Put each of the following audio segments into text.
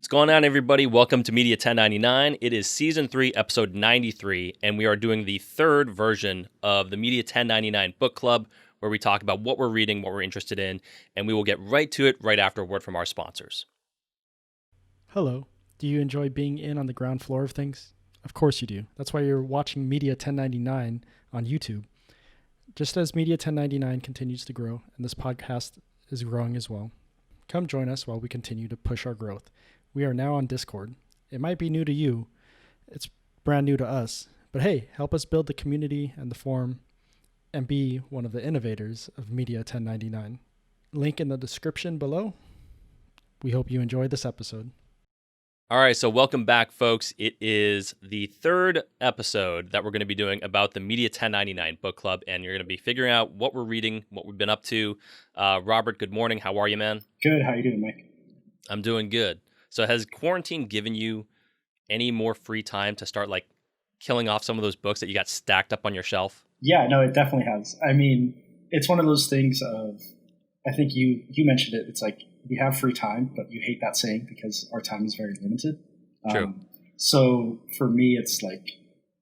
What's going on, everybody? Welcome to Media 1099. It is Season 3, Episode 93, and we are doing the third version of the Media 1099 Book Club, where we talk about what we're reading, what we're interested in, and we will get right to it right after a word from our sponsors. Hello. Do you enjoy being in on the ground floor of things? Of course you do. That's why you're watching Media 1099 on YouTube. Just as Media 1099 continues to grow, and this podcast is growing as well, come join us while we continue to push our growth. We are now on Discord. It might be new to you. It's brand new to us. But hey, help us build the community and the forum and be one of the innovators of Media 1099. Link in the description below. We hope you enjoy this episode. All right, so welcome back, folks. It is the third episode that we're going to be doing about the Media 1099 Book Club, and you're going to be figuring out what we're reading, what we've been up to. Robert, good morning. How are you, man? Good. How you doing, Mike? I'm doing good. So has quarantine given you any more free time to start like killing off some of those books that you got stacked up on your shelf? Yeah, no, it definitely has. I mean, it's one of those things of, I think you mentioned it. It's like we have free time, but you hate that saying because our time is very limited. True. So for me, it's like,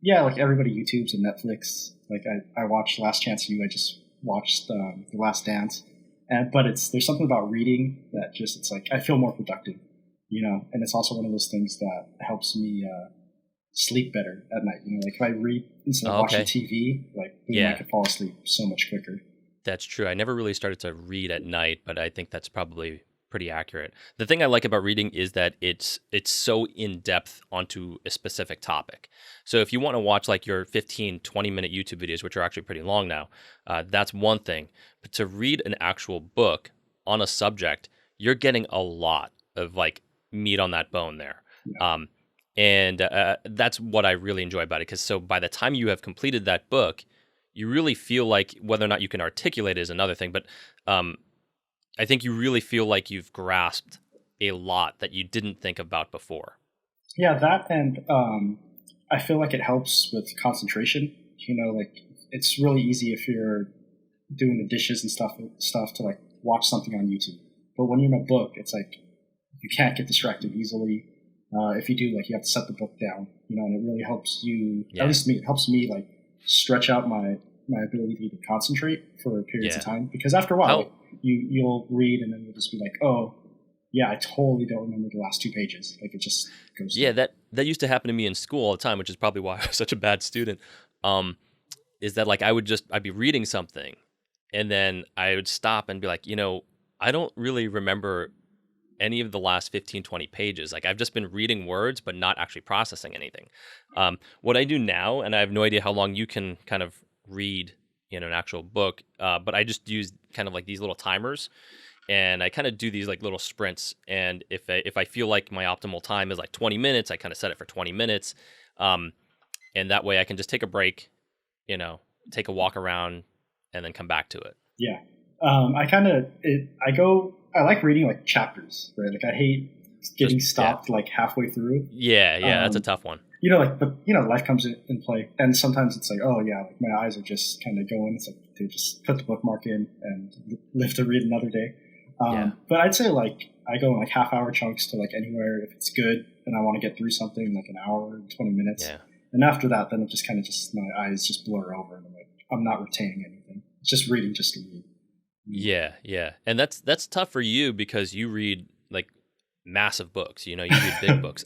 yeah, like everybody YouTubes and Netflix. Like I watched Last Chance U. I just watched The Last Dance. But there's something about reading that just, it's like I feel more productive. And it's also one of those things that helps me sleep better at night. Like if I read instead of watching TV, I could fall asleep so much quicker. That's true. I never really started to read at night, but I think that's probably pretty accurate. The thing I like about reading is that it's so in-depth onto a specific topic. So if you want to watch like your 15, 20-minute YouTube videos, which are actually pretty long now, that's one thing. But to read an actual book on a subject, you're getting a lot of like meat on that bone there. Yeah. That's what I really enjoy about it, because so by the time you have completed that book, you really feel like, whether or not you can articulate it is another thing, but I think you really feel like you've grasped a lot that you didn't think about before. Yeah, that, and I feel like it helps with concentration. Like it's really easy if you're doing the dishes and stuff to like watch something on YouTube. But when you're in a book, it's like you can't get distracted easily. If you do, like you have to set the book down, and it really helps you. Yeah. At least me, it helps me like stretch out my ability to concentrate for periods of time. Because after a while, you'll read and then you'll just be like, oh, yeah, I totally don't remember the last 2 pages. Like it just goes. Yeah, that used to happen to me in school all the time, which is probably why I was such a bad student. Is that like I'd be reading something, and then I would stop and be like, I don't really remember any of the last 15, 20 pages. Like I've just been reading words, but not actually processing anything. What I do now, and I have no idea how long you can kind of read an actual book, but I just use kind of like these little timers, and I kind of do these like little sprints. And if I feel like my optimal time is like 20 minutes, I kind of set it for 20 minutes. And that way I can just take a break, take a walk around and then come back to it. Yeah. I like reading like chapters, right? Like I hate getting stopped like halfway through. Yeah, that's a tough one. But life comes in play, and sometimes it's like, oh yeah, like my eyes are just kind of going. It's like to just put the bookmark in and live to read another day. But I'd say like I go in like half-hour chunks to like anywhere if it's good and I want to get through something like an hour, 20 minutes. Yeah. And after that, then it just kind of my eyes just blur over, and I'm not retaining anything. It's just reading just to read. Yeah. And that's tough for you because you read like massive books, you read big books.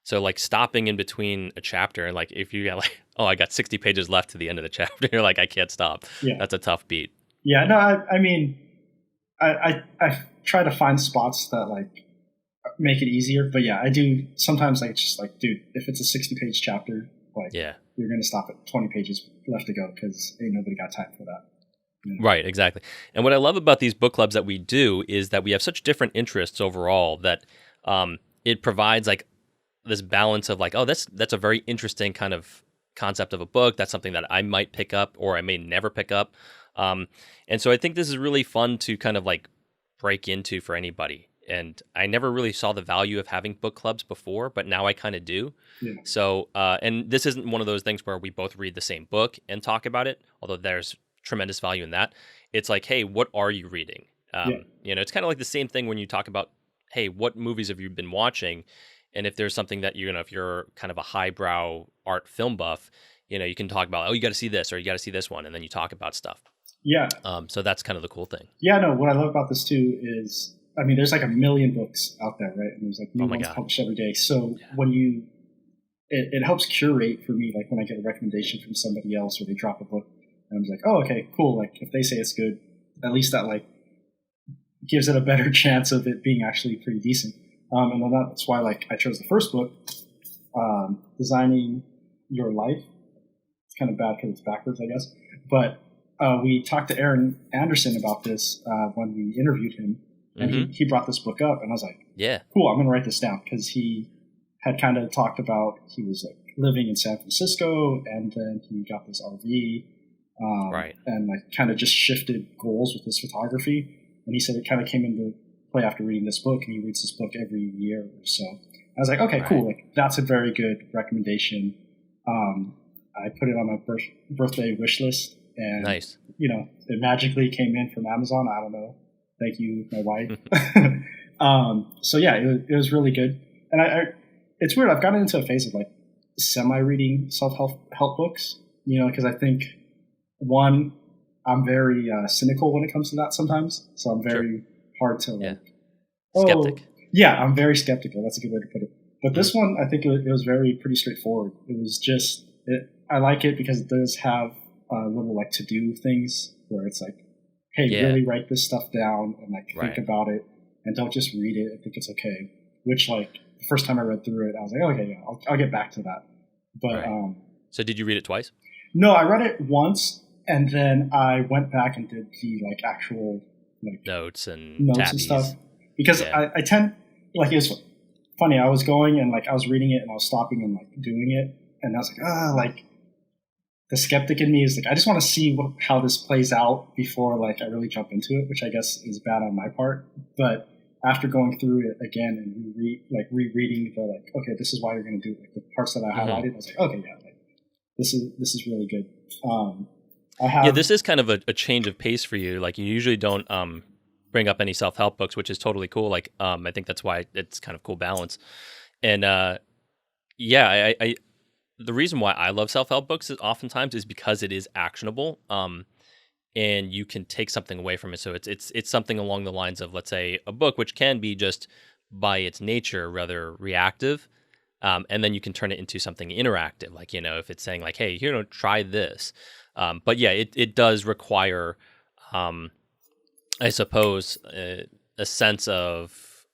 So like stopping in between a chapter, and like if you got like, oh, I got 60 pages left to the end of the chapter, you're like, I can't stop. Yeah. That's a tough beat. Yeah, no, I mean, I try to find spots that like make it easier, but yeah, I do sometimes like just like, dude, if it's a 60-page chapter, like you're going to stop at 20 pages left to go because ain't nobody got time for that. Right, exactly. And what I love about these book clubs that we do is that we have such different interests overall that it provides like this balance of like, oh, that's a very interesting kind of concept of a book. That's something that I might pick up or I may never pick up. And so I think this is really fun to kind of like break into for anybody. And I never really saw the value of having book clubs before, but now I kind of do. Yeah. So, and this isn't one of those things where we both read the same book and talk about it, although there's tremendous value in that. It's like, hey, what are you reading? It's kind of like the same thing when you talk about hey, what movies have you been watching? And if there's something that if you're kind of a highbrow art film buff, you can talk about, oh, you got to see this or you got to see this one, and then you talk about stuff. Yeah. So that's kind of the cool thing. Yeah, no, what I love about this too is, I mean, there's like a million books out there, right? And there's like new ones published every day. So when it helps curate for me, like when I get a recommendation from somebody else or they drop a book, and I'm like, oh, okay, cool. Like if they say it's good, at least that like gives it a better chance of it being actually pretty decent. And then that's why like I chose the first book, Designing Your Life. It's kind of bad because it's backwards, I guess. But we talked to Aaron Anderson about this when we interviewed him, and he brought this book up, and I was like, yeah, cool, I'm going to write this down, because he had kind of talked about he was like living in San Francisco, and then he got this RV, right, and like kind of just shifted goals with his photography. And he said it kind of came into play after reading this book, and he reads this book every year or so. I was like, okay, cool, like that's a very good recommendation. I put it on my birthday wish list, and nice. It magically came in from Amazon. I don't know. Thank you, my wife. So yeah, it was really good. And it's weird. I've gotten into a phase of like semi-reading self-help books, because I think, one, I'm very cynical when it comes to that sometimes. So I'm very hard to like... Skeptic. I'm very skeptical. That's a good way to put it. But this one, I think it was pretty straightforward. It was just... I like it because it does have little like to-do things where it's like, hey, really write this stuff down and like think about it, and don't just read it. I think it's okay. Which like the first time I read through it, I was like, okay, yeah, I'll get back to that. But so did you read it twice? No, I read it once, and then I went back and did the like actual like notes and stuff, because I tend like, it was funny. I was going and like I was reading it and I was stopping and like doing it, and I was like, like. The skeptic in me is like, I just want to see how this plays out before like I really jump into it, which I guess is bad on my part. But after going through it again and rereading the like, okay, this is why you're going to do it, like the parts that I highlighted, I was like, okay, yeah, like this is really good. This is kind of a change of pace for you. Like you usually don't bring up any self-help books, which is totally cool. Like I think that's why it's kind of cool balance. And I the reason why I love self-help books is oftentimes is because it is actionable, and you can take something away from it. So it's something along the lines of, let's say, a book which can be just by its nature rather reactive, and then you can turn it into something interactive. Like if it's saying like, hey, try this. But yeah, it does require, I suppose, a sense of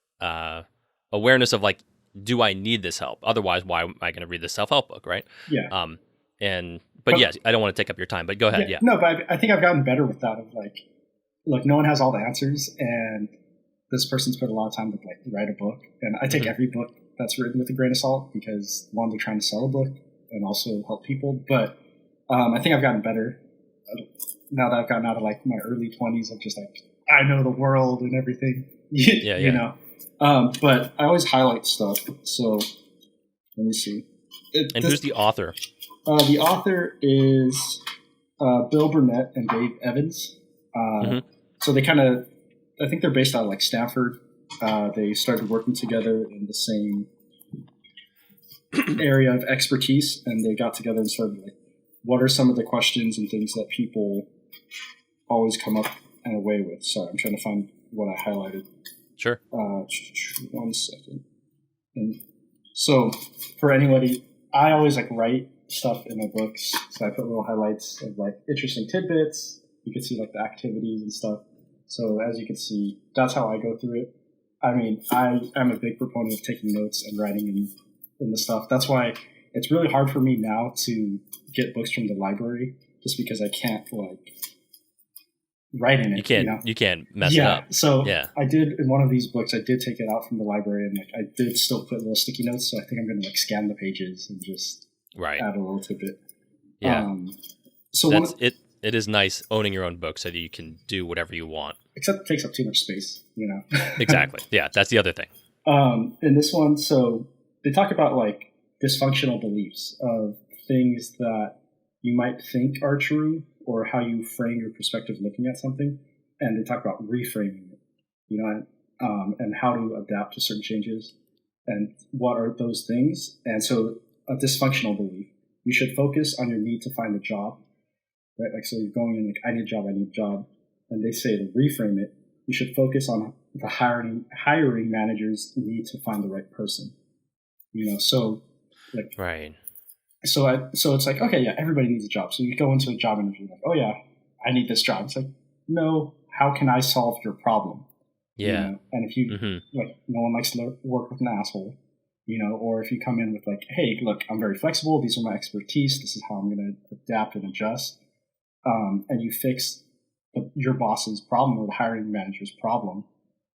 awareness of like, do I need this help? Otherwise, why am I going to read this self-help book, right? Yeah. But yes, I don't want to take up your time, but go ahead. Yeah. No, but I think I've gotten better with that. Of like, look, no one has all the answers, and this person's put a lot of time to like write a book, and I take every book that's written with a grain of salt, because one, they're trying to sell a book and also help people. But I think I've gotten better now that I've gotten out of like my early 20s of just like, I know the world and everything. You know. But I always highlight stuff. So let me see. Who's the author? The author is Bill Burnett and Dave Evans. So they I think they're based out of like Stanford. They started working together in the same area of expertise, and they got together and started like, what are some of the questions and things that people always come up and away with? Sorry, I'm trying to find what I highlighted. Sure. 1 second. And so for anybody, I always like write stuff in my books. So I put little highlights of like interesting tidbits. You can see like the activities and stuff. So as you can see, that's how I go through it. I mean, I am a big proponent of taking notes and writing in the stuff. That's why it's really hard for me now to get books from the library, just because I can't like write in it. You can't mess it up. So I did, in one of these books, I did take it out from the library, and like I did still put little sticky notes. So I think I'm going to like scan the pages and just add a little tidbit. Yeah. So that's it. It is nice owning your own book so that you can do whatever you want. Except it takes up too much space, Exactly. Yeah, that's the other thing. In this one, so they talk about like dysfunctional beliefs of things that you might think are true, or how you frame your perspective looking at something. And they talk about reframing it. and how to adapt to certain changes, and what are those things. And so a dysfunctional belief, you should focus on your need to find a job, right? Like, so you're going in like, I need a job. And they say to reframe it, you should focus on the hiring managers need to find the right person, so like, Right. so it's like, okay, yeah, everybody needs a job. So you go into a job interview like, oh yeah, I need this job. It's like, no, how can I solve your problem? Yeah. And if you like, no one likes to work with an asshole, or if you come in with like, hey, look, I'm very flexible. These are my expertise. This is how I'm going to adapt and adjust. And you fix your boss's problem or the hiring manager's problem,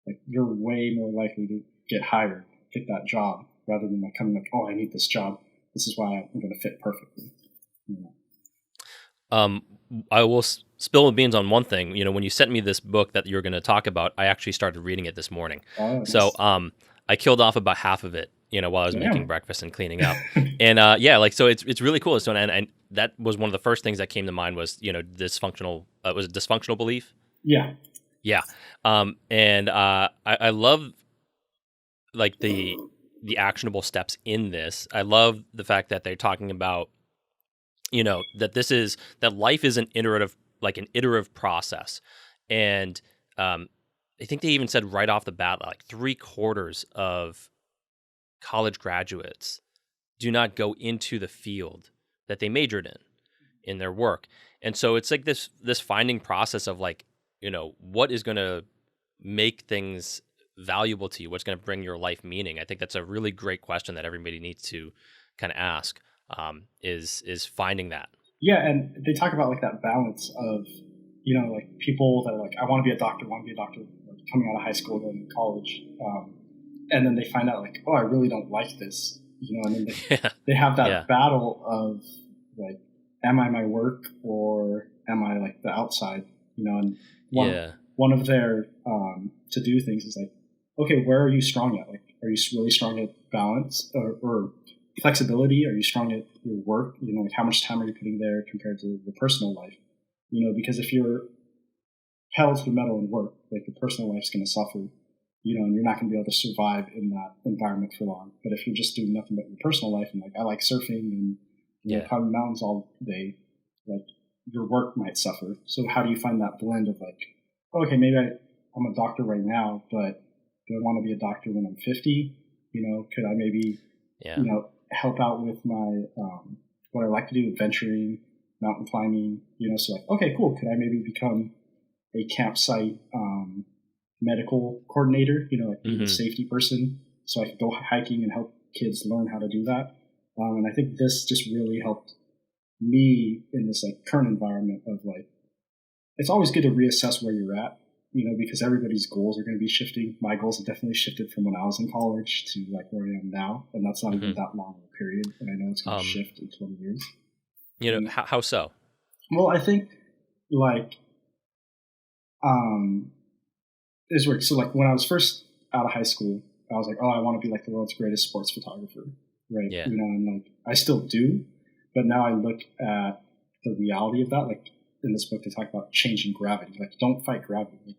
like, you're way more likely to get hired, get that job, rather than like coming like, oh, I need this job. This is why I'm going to fit perfectly. I will spill the beans on one thing. When you sent me this book that you're going to talk about, I actually started reading it this morning. Oh, nice. So I killed off about half of it, while I was making breakfast and cleaning up. And so it's really cool. So and that was one of the first things that came to mind was dysfunctional. Was it dysfunctional belief? Yeah. Yeah. And I love like the actionable steps in this. I love the fact that they're talking about that life is an iterative process. And I think they even said right off the bat, like 3/4 of college graduates do not go into the field that they majored in their work. And so it's like this finding process of like, what is going to make things valuable to you? What's going to bring your life meaning? I think that's a really great question that everybody needs to kind of ask, is finding that. Yeah. And they talk about like that balance of, like people that are like, I want to be a doctor, like coming out of high school, going to college. And then they find out like, oh, I really don't like this, and then they have that battle of like, am I my work or am I like the outside, and one of their to-do things is like, okay, where are you strong at? Like, are you really strong at balance or flexibility? Are you strong at your work? Like how much time are you putting there compared to your personal life? Because if you're held to the metal in work, like your personal life's going to suffer, and you're not going to be able to survive in that environment for long. But if you're just doing nothing but your personal life and like, I like surfing and climbing mountains all day, like your work might suffer. So how do you find that blend of like, okay, maybe I'm a doctor right now, but do I want to be a doctor when I'm 50? Could I maybe, help out with my, what I like to do, adventuring, mountain climbing, so like, okay, cool. Could I maybe become a campsite, medical coordinator, like a safety person, so I could go hiking and help kids learn how to do that. And I think this just really helped me in this like current environment of like, it's always good to reassess where you're at, because everybody's goals are going to be shifting. My goals have definitely shifted from when I was in college to like where I am now. And that's not even that long of a period. And I know it's going to shift in 20 years. How so? Well, I think like, it's weird. So like when I was first out of high school, I was like, oh, I want to be like the world's greatest sports photographer. Right. Yeah. And like, I still do, but now I look at the reality of that. Like in this book, they talk about changing gravity. Like, don't fight gravity. Like,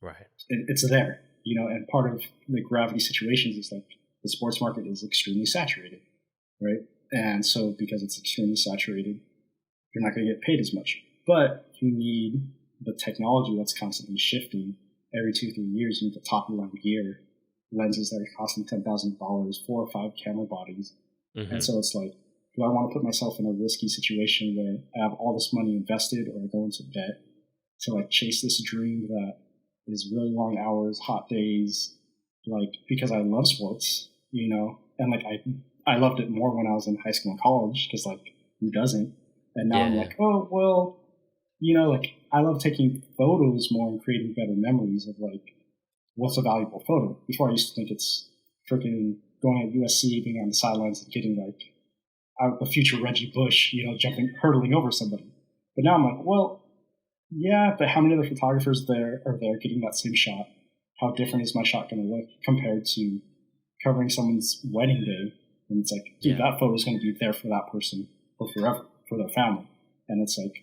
right. It's there, and part of the gravity situations is like the sports market is extremely saturated. Right. And so because it's extremely saturated, you're not going to get paid as much, but you need the technology that's constantly shifting. Every 2-3 years, you need the top of the line gear, lenses that are costing $10,000, 4 or 5 camera bodies. And so it's like, do I want to put myself in a risky situation where I have all this money invested or I go into debt to like chase this dream that is really long hours, hot days, like because I love sports, and like I loved it more when I was in high school and college because like who doesn't? And now I'm like, oh, well, like I love taking photos more and creating better memories of like what's a valuable photo. Before I used to think it's freaking going at USC, being on the sidelines and getting like a future Reggie Bush, hurtling over somebody. But now I'm like, well, yeah, but how many other photographers are there getting that same shot? How different is my shot going to look compared to covering someone's wedding day? And it's like, dude, that photo is going to be there for that person for forever, for their family. And it's like,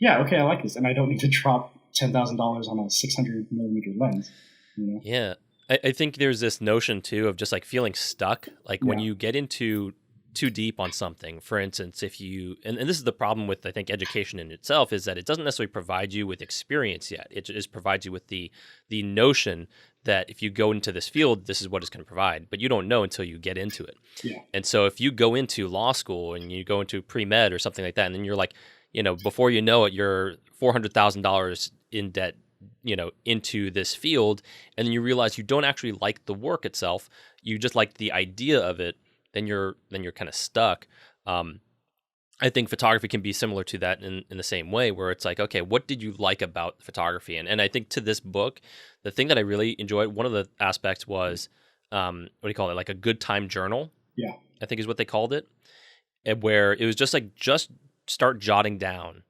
yeah, okay, I like this. And I don't need to drop $10,000 on a 600 millimeter lens. Yeah. I think there's this notion too of just like feeling stuck. Like when Yeah. you get into too deep on something, for instance, if you, and this is the problem with, I think, education in itself, is that it doesn't necessarily provide you with experience yet. It just provides you with the notion that if you go into this field, this is what it's going to provide, but you don't know until you get into it. Yeah. And so if you go into law school and you go into pre-med or something like that, and then you're like, before you know it, you're $400,000 in debt, into this field, and then you realize you don't actually like the work itself, you just like the idea of it, then you're kind of stuck. I think photography can be similar to that in the same way, where it's like, okay, what did you like about photography? And I think to this book, the thing that I really enjoyed, one of the aspects was, what do you call it? Like a good time journal. Yeah. I think is what they called it, and where it was just start jotting down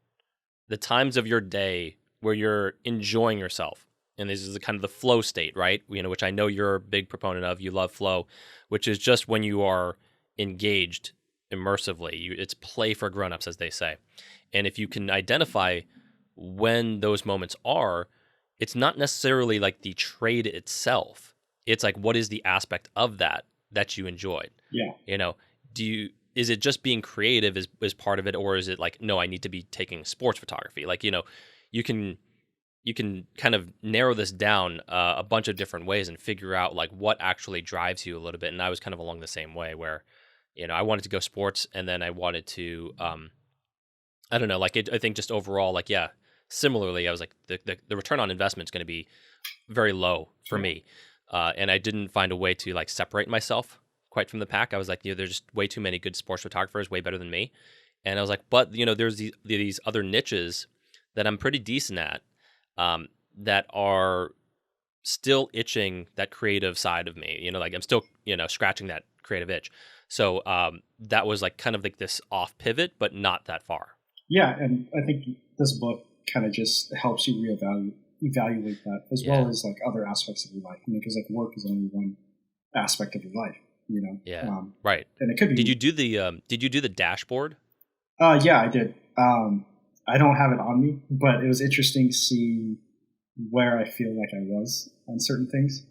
the times of your day where you're enjoying yourself. And this is the kind of the flow state, right? Which I know you're a big proponent of. You love flow, which is just when you are engaged immersively. It's play for grown-ups, as they say. And if you can identify when those moments are, it's not necessarily like the trade itself. It's like, what is the aspect of that you enjoyed? Yeah. Is it just being creative is part of it, or is it like, no, I need to be taking sports photography? Like, you can kind of narrow this down a bunch of different ways and figure out like what actually drives you a little bit. And I was kind of along the same way where, I wanted to go sports, and then I wanted to, I don't know, like I think just overall, like, yeah, similarly, I was like, the return on investment is going to be very low for me. And I didn't find a way to like separate myself quite from the pack. I was like, there's just way too many good sports photographers, way better than me. And I was like, but there's these other niches that I'm pretty decent at, that are still itching that creative side of me. Like I'm still, scratching that creative itch. So that was like kind of like this off pivot, but not that far. Yeah, and I think this book kind of just helps you evaluate that, as well as like other aspects of your life. Because like work is only one aspect of your life. Yeah. Right. And it could be. Did you do the dashboard? Yeah, I did. I don't have it on me, but it was interesting to see where I feel like I was on certain things.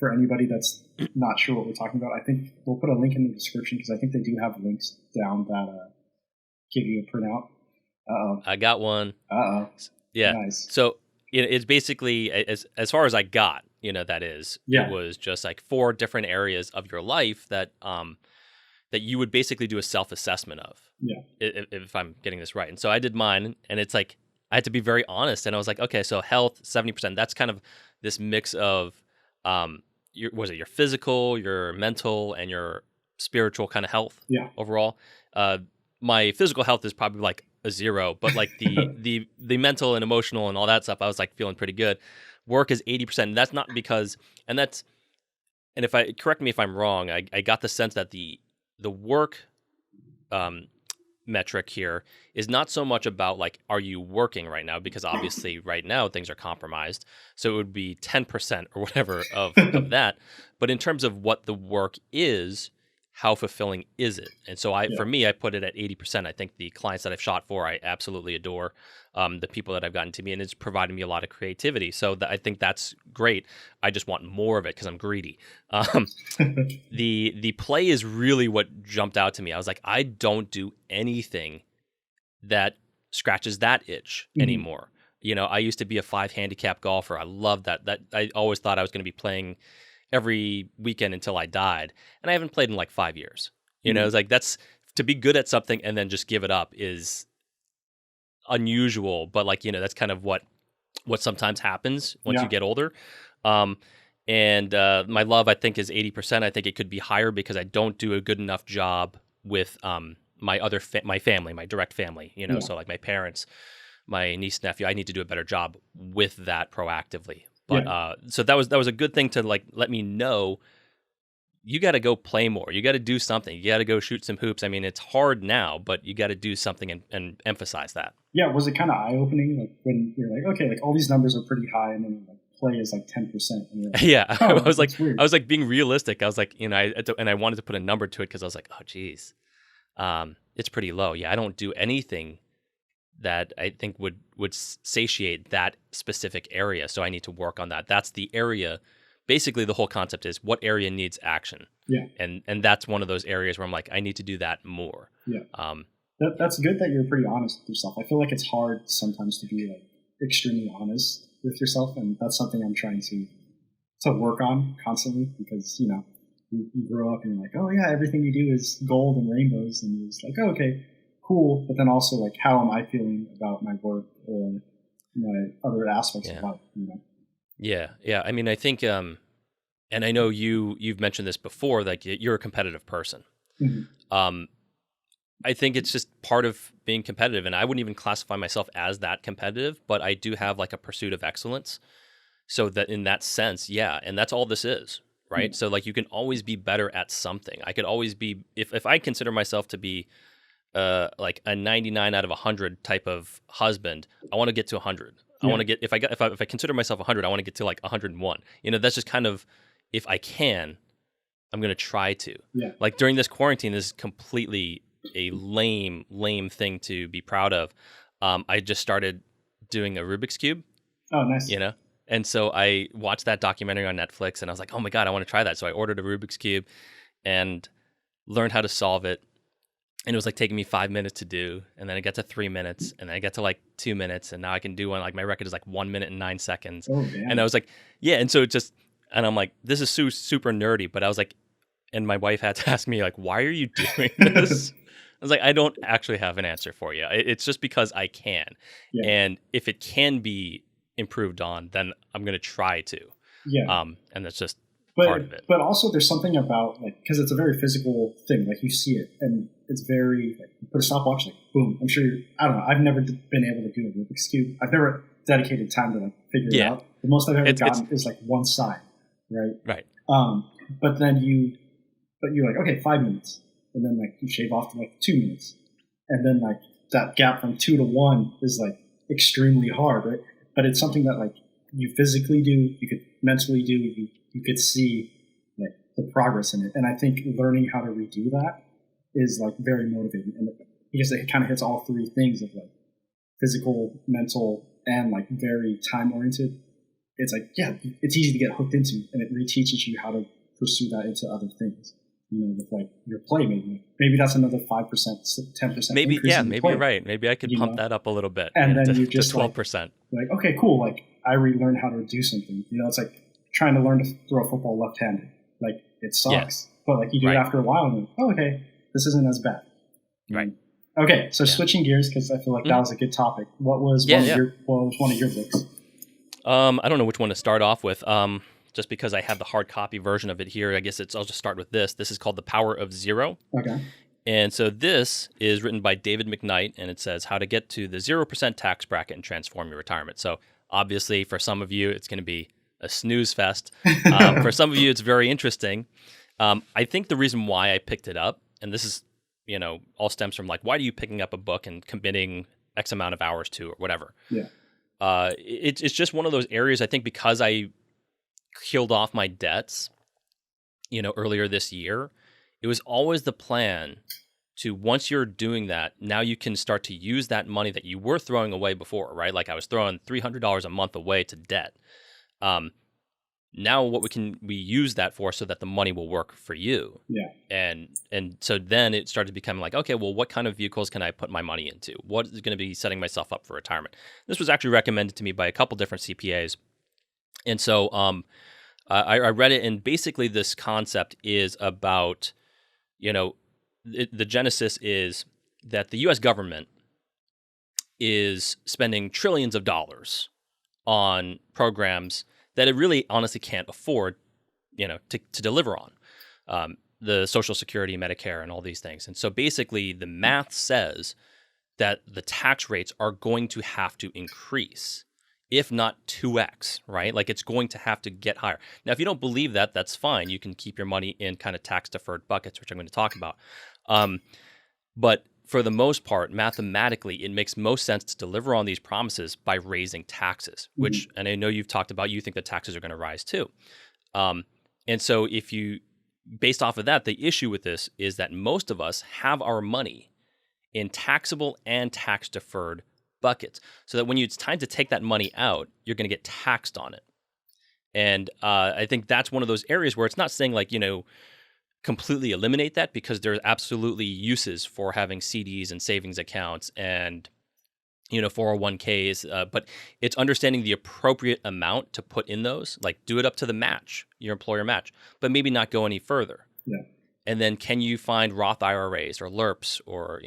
For anybody that's not sure what we're talking about, I think we'll put a link in the description, because I think they do have links down that give you a printout. Uh-oh. I got one. Uh-oh. Yeah. Nice. So it's basically, as far as I got, that is, Yeah. It was just like 4 different areas of your life that that you would basically do a self-assessment of. Yeah. If I'm getting this right. And so I did mine, and it's like, I had to be very honest. And I was like, okay, so health, 70%, that's kind of this mix of, your physical, your mental, and your spiritual kind of health. Yeah. Overall. My physical health is probably like a 0, but like the mental and emotional and all that stuff, I was like feeling pretty good. Work is 80%. And that's not because, and if I, correct me if I'm wrong, I got the sense that the work metric here is not so much about like, are you working right now? Because obviously right now things are compromised. So it would be 10% or whatever of that. But in terms of what the work is, how fulfilling is it? And so for me, I put it at 80%. I think the clients that I've shot for, I absolutely adore. The people that I've gotten to me, and it's provided me a lot of creativity. So I think that's great. I just want more of it because I'm greedy. The play is really what jumped out to me. I was like, I don't do anything that scratches that itch anymore. I used to be a 5 handicap golfer. I loved that. I always thought I was going to be playing every weekend until I died, and I haven't played in like 5 years. It's like, that's, to be good at something and then just give it up is unusual, but like, that's kind of what sometimes happens once you get older. And my love, I think, is 80%. I think it could be higher because I don't do a good enough job with my other my family, my direct family. So like my parents, my niece, nephew. I need to do a better job with that proactively. But so that was a good thing to like let me know. You got to go play more. You got to do something. You got to go shoot some hoops. I mean, it's hard now, but you got to do something and emphasize that. Yeah, was it kind of eye-opening, like when you're like, okay, like all these numbers are pretty high, and then like play is like 10%. And you're like, yeah, oh, I was like being realistic. I was like, and I wanted to put a number to it because I was like, oh, geez, it's pretty low. Yeah, I don't do anything that I think would satiate that specific area. So I need to work on that. That's the area. Basically, the whole concept is what area needs action. Yeah. And that's one of those areas where I'm like, I need to do that more. Yeah. That's good that you're pretty honest with yourself. I feel like it's hard sometimes to be like extremely honest with yourself, and that's something I'm trying to work on constantly, because you grow up and you're like, oh yeah, everything you do is gold and rainbows, and it's like, oh, okay, cool, but then also like, how am I feeling about my work or my other aspects of life? Yeah. I mean, I think, and I know you've mentioned this before, like you're a competitive person. Mm-hmm. I think it's just part of being competitive, and I wouldn't even classify myself as that competitive, but I do have like a pursuit of excellence. So that in that sense, yeah, and that's all this is, right? Mm-hmm. So like you can always be better at something. I could always be, if I consider myself to be like a 99 out of 100 type of husband, I want to get to 100. I want to get, if I consider myself 100, I want to get to like 101. That's just kind of, if I can, I'm going to try to. Yeah. Like during this quarantine, this is completely a lame thing to be proud of. I just started doing a Rubik's Cube. Oh, nice. And so I watched that documentary on Netflix, and I was like, oh my God, I want to try that. So I ordered a Rubik's Cube and learned how to solve it. And it was like taking me 5 minutes to do. And then I got to 3 minutes, and then I got to like 2 minutes. And now I can do one, like my record is like 1 minute and 9 seconds. Oh, damn. And I was like, yeah. And so and I'm like, this is super nerdy. But I was like, and my wife had to ask me like, why are you doing this? I was like, I don't actually have an answer for you. It's just because I can. Yeah. And if it can be improved on, then I'm going to try to. Yeah. And that's just part of it. But also there's something about like, because it's a very physical thing, like you see it and it's very, like, you put a stopwatch, like boom. I'm sure I don't know. I've never been able to do a Rubik's Cube. I've never dedicated time to like figure it out. The most I've ever gotten is like one side, right? Right. But then you're like, okay, 5 minutes. And then like you shave off to like 2 minutes. And then like that gap from 2 to 1 is like extremely hard, right? But it's something that like you physically do, you could mentally do, you could see like the progress in it. And I think learning how to redo that is like very motivating, and because it kind of hits all three things of like physical, mental, and like very time oriented. It's like, yeah, it's easy to get hooked into, and it reteaches you how to pursue that into other things. With like your play, maybe that's another 5%, 10%. Maybe, yeah, maybe you're right. Maybe I could pump that up a little bit, and then you just 12%. Like, okay, cool. Like I relearned how to do something. It's like trying to learn to throw a football left-handed. Like it sucks, but like you do it after a while, and like, oh, okay, this isn't as bad. Right. Okay, so switching gears, because I feel like that was a good topic. What was one of your books? I don't know which one to start off with. Just because I have the hard copy version of it here, I guess I'll just start with this. This is called The Power of Zero. Okay. And so this is written by David McKnight, and it says how to get to the 0% tax bracket and transform your retirement. So obviously for some of you, it's going to be a snooze fest. For some of you, it's very interesting. I think the reason why I picked it up, and this is, all stems from like, why are you picking up a book and committing X amount of hours to or whatever? Yeah. It's just one of those areas, I think, because I killed off my debts, earlier this year, it was always the plan to, once you're doing that, now you can start to use that money that you were throwing away before, right? Like I was throwing $300 a month away to debt. Now what we use that for so that the money will work for you. Yeah. And so then it started becoming like, okay, well, what kind of vehicles can I put my money into? What is going to be setting myself up for retirement? This was actually recommended to me by a couple different CPAs. And so I read it, and basically this concept is about, the genesis is that the U.S. government is spending trillions of dollars on programs that it really honestly can't afford, to deliver on, the Social Security, Medicare, and all these things. And so basically the math says that the tax rates are going to have to increase, if not 2x, right? Like it's going to have to get higher. Now, if you don't believe that, that's fine. You can keep your money in kind of tax-deferred buckets, which I'm going to talk about. But for the most part, mathematically, it makes most sense to deliver on these promises by raising taxes, which, and I know you've talked about, you think that taxes are going to rise too. And so based off of that, the issue with this is that most of us have our money in taxable and tax-deferred buckets, so that when it's time to take that money out, you're going to get taxed on it. And I think that's one of those areas where it's not saying like, completely eliminate that, because there's absolutely uses for having CDs and savings accounts and 401ks, but it's understanding the appropriate amount to put in those. Like, do it up to the match, your employer match, but maybe not go any further. Yeah. And then can you find Roth IRAs or LERPs or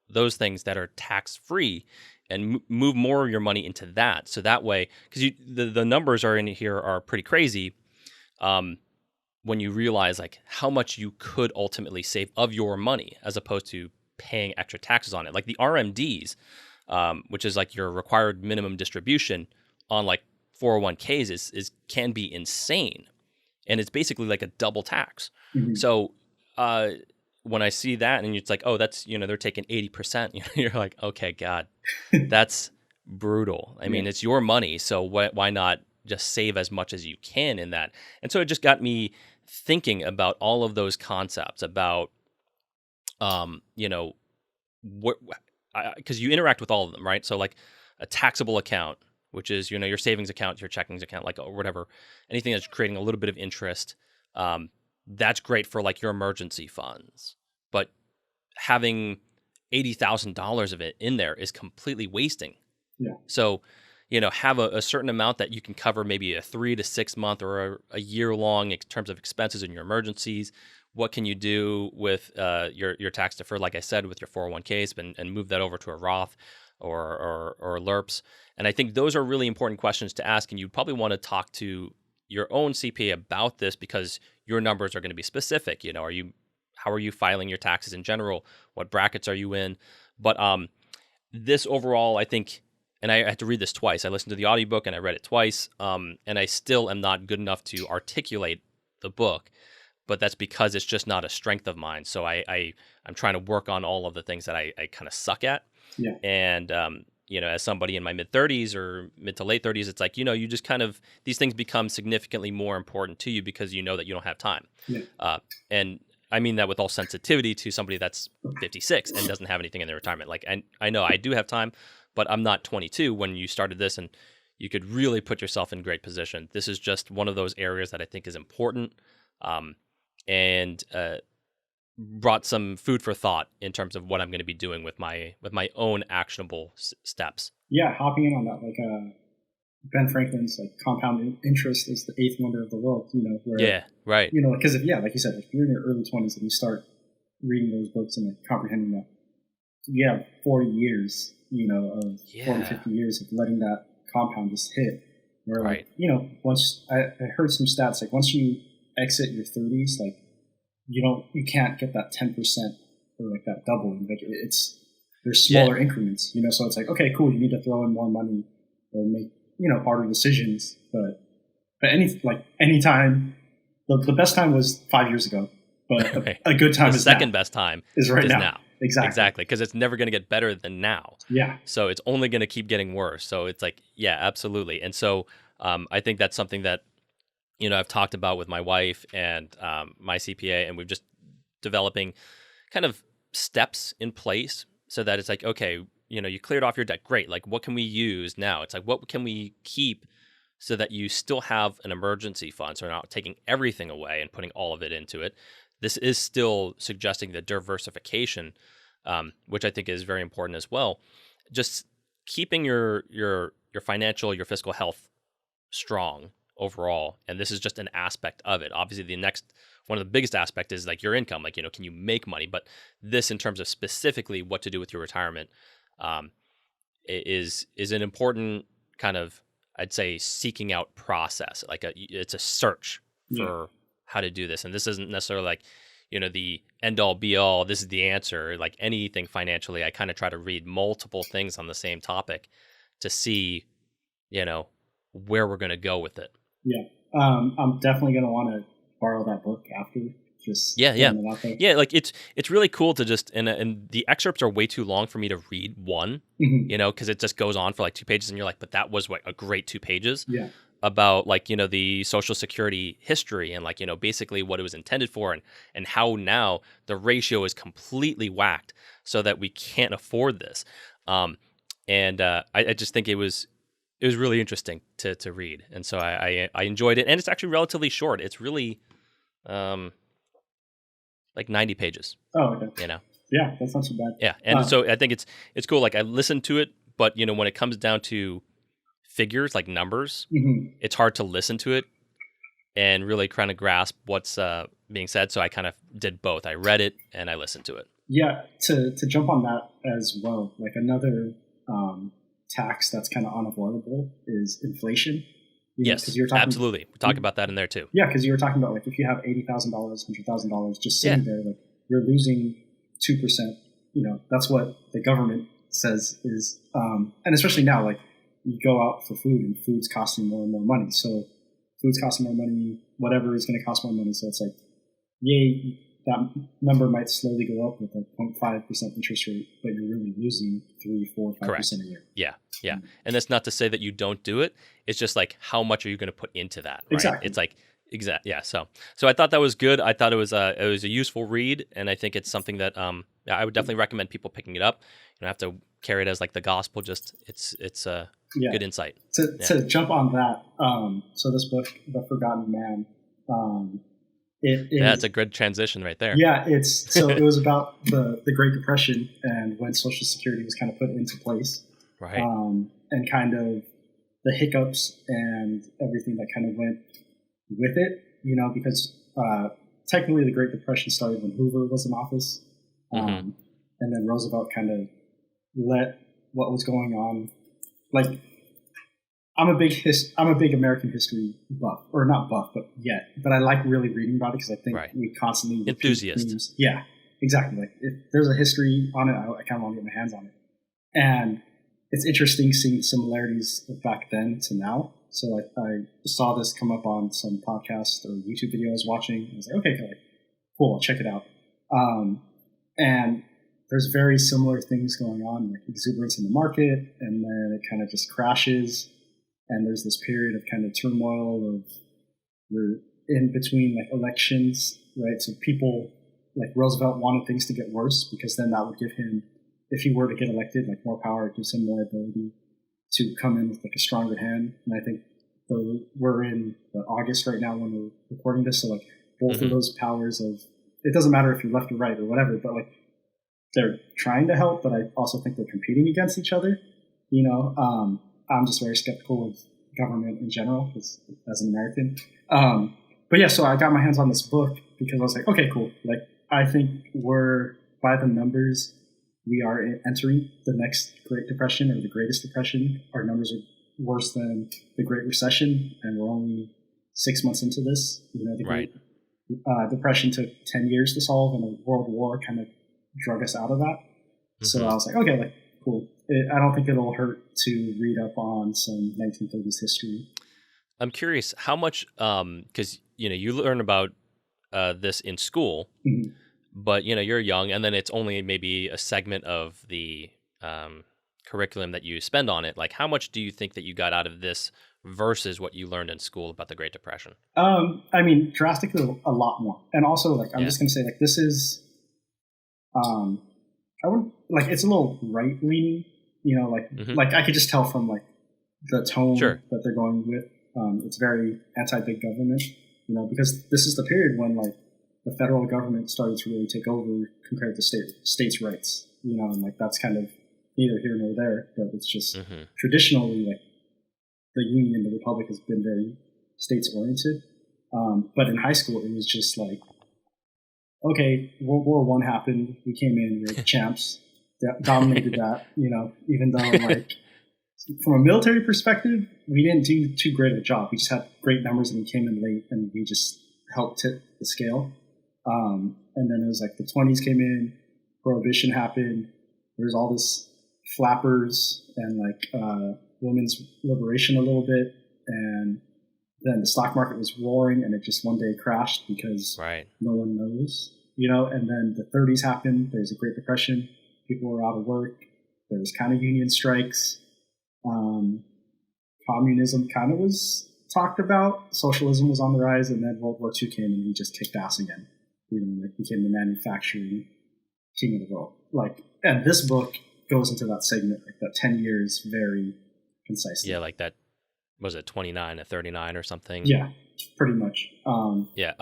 those things that are tax free, and move more of your money into that. So that way, because the numbers are in here are pretty crazy. When you realize like how much you could ultimately save of your money as opposed to paying extra taxes on it. Like the RMDs, which is like your required minimum distribution on like 401ks is can be insane. And it's basically like a double tax. Mm-hmm. So when I see that and it's like, oh, that's, they're taking 80%, you're like, okay, God, that's brutal. I mean, it's your money. So why not just save as much as you can in that? And so it just got me thinking about all of those concepts about, because you interact with all of them, right? So like a taxable account, which is, your savings account, your checkings account, like or whatever, anything that's creating a little bit of interest, that's great for like your emergency funds. But having $80,000 of it in there is completely wasting. Yeah. So, have a certain amount that you can cover maybe a 3 to 6 month or a year long in terms of expenses in your emergencies. What can you do with your tax deferred, like I said, with your 401ks, and move that over to a Roth or LERPs? And I think those are really important questions to ask. And you probably want to talk to your own CPA about this, because your numbers are going to be specific. How are you filing your taxes in general? What brackets are you in? But this overall, I think, and I had to read this twice. I listened to the audiobook and I read it twice. And I still am not good enough to articulate the book, but that's because it's just not a strength of mine. So I'm trying to work on all of the things that I kind of suck at. Yeah. And, as somebody in my mid 30s or mid to late 30s, it's like, you just kind of, these things become significantly more important to you because you know that you don't have time. Yeah. And I mean that with all sensitivity to somebody that's 56 and doesn't have anything in their retirement. Like, and I know I do have time, but I'm not 22 when you started this, and you could really put yourself in great position. This is just one of those areas that I think is important, and brought some food for thought in terms of what I'm going to be doing with my own actionable steps. Yeah, hopping in on that, like Ben Franklin's like compound interest is the eighth wonder of the world. Where Yeah, right. because like you said, if you're in your early 20s and you start reading those books and like comprehending that, you have 40 years, of 40, 50 years of letting that compound just hit. Where Right. like, once I heard some stats, like once you exit your 30s, like you can't get that 10% or like that doubling. Like there's smaller increments, so it's like, okay, cool, you need to throw in more money or make, harder decisions. But anytime, the best time was 5 years ago, but Right. a good time The is second now. best time Is right is now. now. Exactly. Because it's never going to get better than now. Yeah. So it's only going to keep getting worse. So it's like, yeah, absolutely. And so I think that's something that, I've talked about with my wife and my CPA, and we've just developing kind of steps in place so that it's like, okay, you cleared off your debt. Great. Like, what can we use now? It's like, what can we keep so that you still have an emergency fund? So we're not taking everything away and putting all of it into it. This is still suggesting the diversification, which I think is very important as well. Just keeping your financial, your fiscal health strong overall, and this is just an aspect of it. Obviously, one of the biggest aspect is like your income. Like, can you make money? But this, in terms of specifically what to do with your retirement, is an important kind of, I'd say, seeking out process. Like it's a search for how to do this. And this isn't necessarily like, the end all be all, this is the answer. Like anything financially, I kind of try to read multiple things on the same topic to see, where we're going to go with it. Yeah. I'm definitely going to want to borrow that book after. Just Yeah. Like it's really cool to just, and the excerpts are way too long for me to read one, because it just goes on for like 2 pages, and you're like, but that was a great 2 pages. Yeah. About like, the Social Security history and like, basically what it was intended for, and how now the ratio is completely whacked so that we can't afford this. and I just think it was really interesting to read, and so I enjoyed it, and it's actually relatively short. It's really like 90 pages. Oh, okay. You know. Yeah, that's not too bad. Yeah, and so I think it's cool. Like I listened to it, but when it comes down to figures like numbers, it's hard to listen to it and really kind of grasp what's being said. So I kind of did both. I read it and I listened to it. Yeah, to jump on that as well, like another tax that's kind of unavoidable is inflation. Yes, you're talking, absolutely. We talk about that in there too. Yeah, because you were talking about like if you have $80,000, $100,000 just sitting there, like you're losing 2%. That's what the government says is, and especially now, like you go out for food and food's costing more and more money. So food's costing more money, whatever is going to cost more money. So it's like, yay, that number might slowly go up with a 0.5% interest rate, but you're really losing 3, 4, 5% a year. Yeah. And that's not to say that you don't do it. It's just like, how much are you going to put into that? Right? Exactly. It's like, yeah. So I thought that was good. I thought it was a useful read, and I think it's something that I would definitely recommend people picking it up. You don't have to carry it as like the gospel. Just it's a good insight. To jump on that, so this book, The Forgotten Man, it's a good transition right there. Yeah, it was about the Great Depression and when Social Security was kind of put into place, right? And kind of the hiccups and everything that kind of went with it, because technically the Great Depression started when Hoover was in office, and then Roosevelt kind of let what was going on. Like, I'm a big American history buff, or not buff, but I like really reading about it because I think we constantly enthusiast. Themes. Yeah, exactly. Like if there's a history on it, I kind of want to get my hands on it, and it's interesting seeing similarities of back then to now. So I saw this come up on some podcast or YouTube video I was watching. I was like, okay, cool, I'll check it out. And there's very similar things going on, like exuberance in the market, and then it kind of just crashes. And there's this period of kind of turmoil of you're in between like elections, right? So people like Roosevelt wanted things to get worse because then that would give him, if he were to get elected, like more power, it gives him more ability to come in with like a stronger hand. And I think we're in August right now when we're recording this. So like both of those powers of, it doesn't matter if you're left or right or whatever, but like they're trying to help, but I also think they're competing against each other. I'm just very skeptical of government in general as an American. But yeah, so I got my hands on this book because I was like, okay, cool. Like, I think we're, by the numbers, we are entering the next Great Depression or the Greatest Depression. Our numbers are worse than the Great Recession, and we're only 6 months into this. The Great Depression took 10 years to solve, and a world war kind of drug us out of that. So I was like, okay, cool. I don't think it'll hurt to read up on some 1930s history. I'm curious how much, because you learn about this in school, but you're young, and then it's only maybe a segment of the curriculum that you spend on it. Like, how much do you think that you got out of this versus what you learned in school about the Great Depression? I mean, drastically a lot more. And also, like, I'm just gonna say, like, this is, I would like, it's a little right leaning. Like I could just tell from like the tone that they're going with. It's very anti-big government, because this is the period when like the federal government started to really take over compared to states' rights, and like that's kind of neither here nor there, but it's just traditionally like the Union, the Republic has been very states-oriented. But in high school, it was just like, okay, World War I happened, we came in, we were the champs. Dominated that, even though like from a military perspective, we didn't do too great of a job. We just had great numbers and we came in late and we just helped tip the scale. And then it was like the 20s came in, Prohibition happened. There's all this flappers and like women's liberation a little bit. And then the stock market was roaring and it just one day crashed because no one knows, and then the 30s happened. There's a Great Depression. People were out of work. There was kind of union strikes. Communism kind of was talked about. Socialism was on the rise, and then World War II came, and we just kicked ass again. Like became the manufacturing king of the world. Like, and this book goes into that segment, like that 10 years very concisely. Yeah, like that, was it 29 to 39 or something? Yeah, pretty much. Yeah.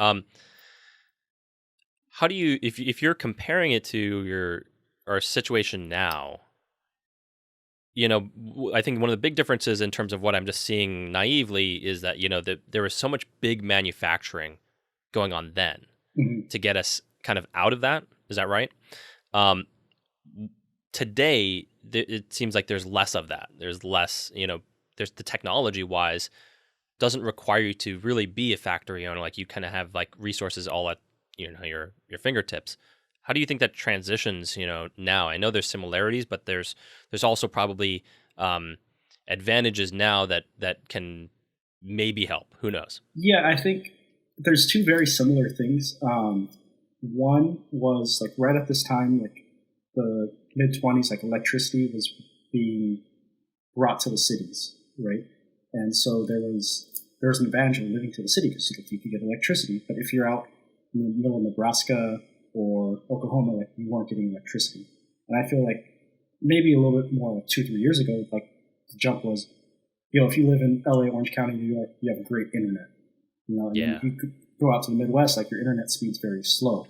How do you, if you're comparing it to our situation now, I think one of the big differences in terms of what I'm just seeing naively is that, that there was so much big manufacturing going on then mhm. to get us kind of out of that. Is that right? Um, Today, it seems like there's less of that. There's less, there's the technology wise doesn't require you to really be a factory owner. Like you kind of have like resources all at, your fingertips. How do you think that transitions, now? I know there's similarities, but there's also probably advantages now that can maybe help. Who knows? Yeah, I think there's two very similar things. One was like right at this time, like the mid-20s, like electricity was being brought to the cities, right? And so there was an advantage of living to the city because you could get electricity. But if you're out in the middle of Nebraska or Oklahoma, like you weren't getting electricity. And I feel like maybe a little bit more like 2-3 years ago, like the jump was, if you live in LA, Orange County, New York, you have great internet. And Yeah. if you could go out to the Midwest, like your internet speed's very slow.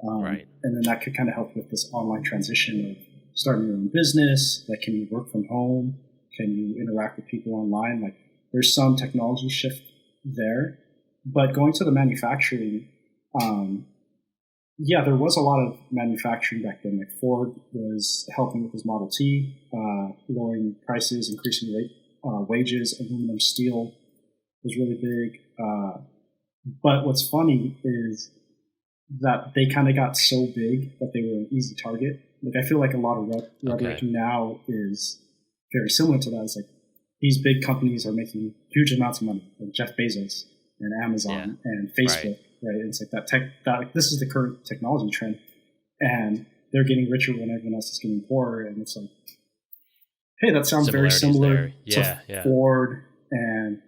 Right. And then that could kind of help with this online transition of starting your own business. Like, can you work from home? Can you interact with people online? Like, there's some technology shift there. But going to the manufacturing, there was a lot of manufacturing back then. Like Ford was helping with his Model T, lowering prices, increasing wages. Aluminum, steel was really big. But what's funny is that they kind of got so big that they were an easy target. Like I feel like a lot of rhetoric now is very similar to that. It's like these big companies are making huge amounts of money, like Jeff Bezos and Amazon and Facebook, right? It's like that this is the current technology trend, and they're getting richer when everyone else is getting poorer. And it's like, hey, that sounds very similar to Ford and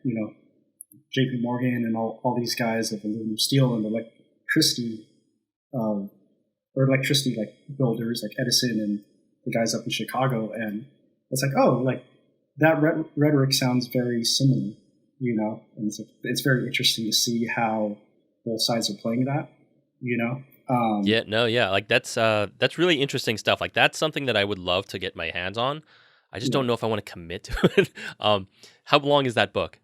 JP Morgan and all these guys of aluminum, steel, and electricity, like builders like Edison and the guys up in Chicago. And it's like, oh, like that rhetoric sounds very similar, and it's very interesting to see how both sides are playing that, Like that's really interesting stuff. Like that's something that I would love to get my hands on. I just don't know if I want to commit to it. How long is that book?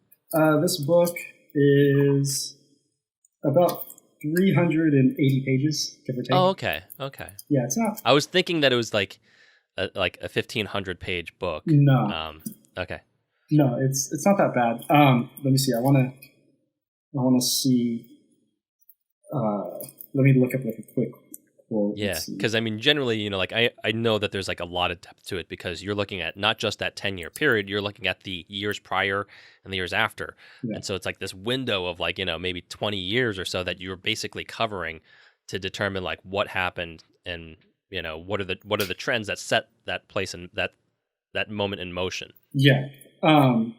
This book is about 380 pages, give or take. Oh, okay. Yeah, it's not. I was thinking that it was like a 1,500 page book. No. Okay. No, it's not that bad. Let me see. I want to see. Let me look up like a quick quote. Yeah, because I mean, generally, like I know that there's like a lot of depth to it because you're looking at not just that 10-year period, you're looking at the years prior and the years after, and so it's like this window of like maybe 20 years or so that you're basically covering to determine like what happened and what are the trends that set that place and that moment in motion. Yeah, and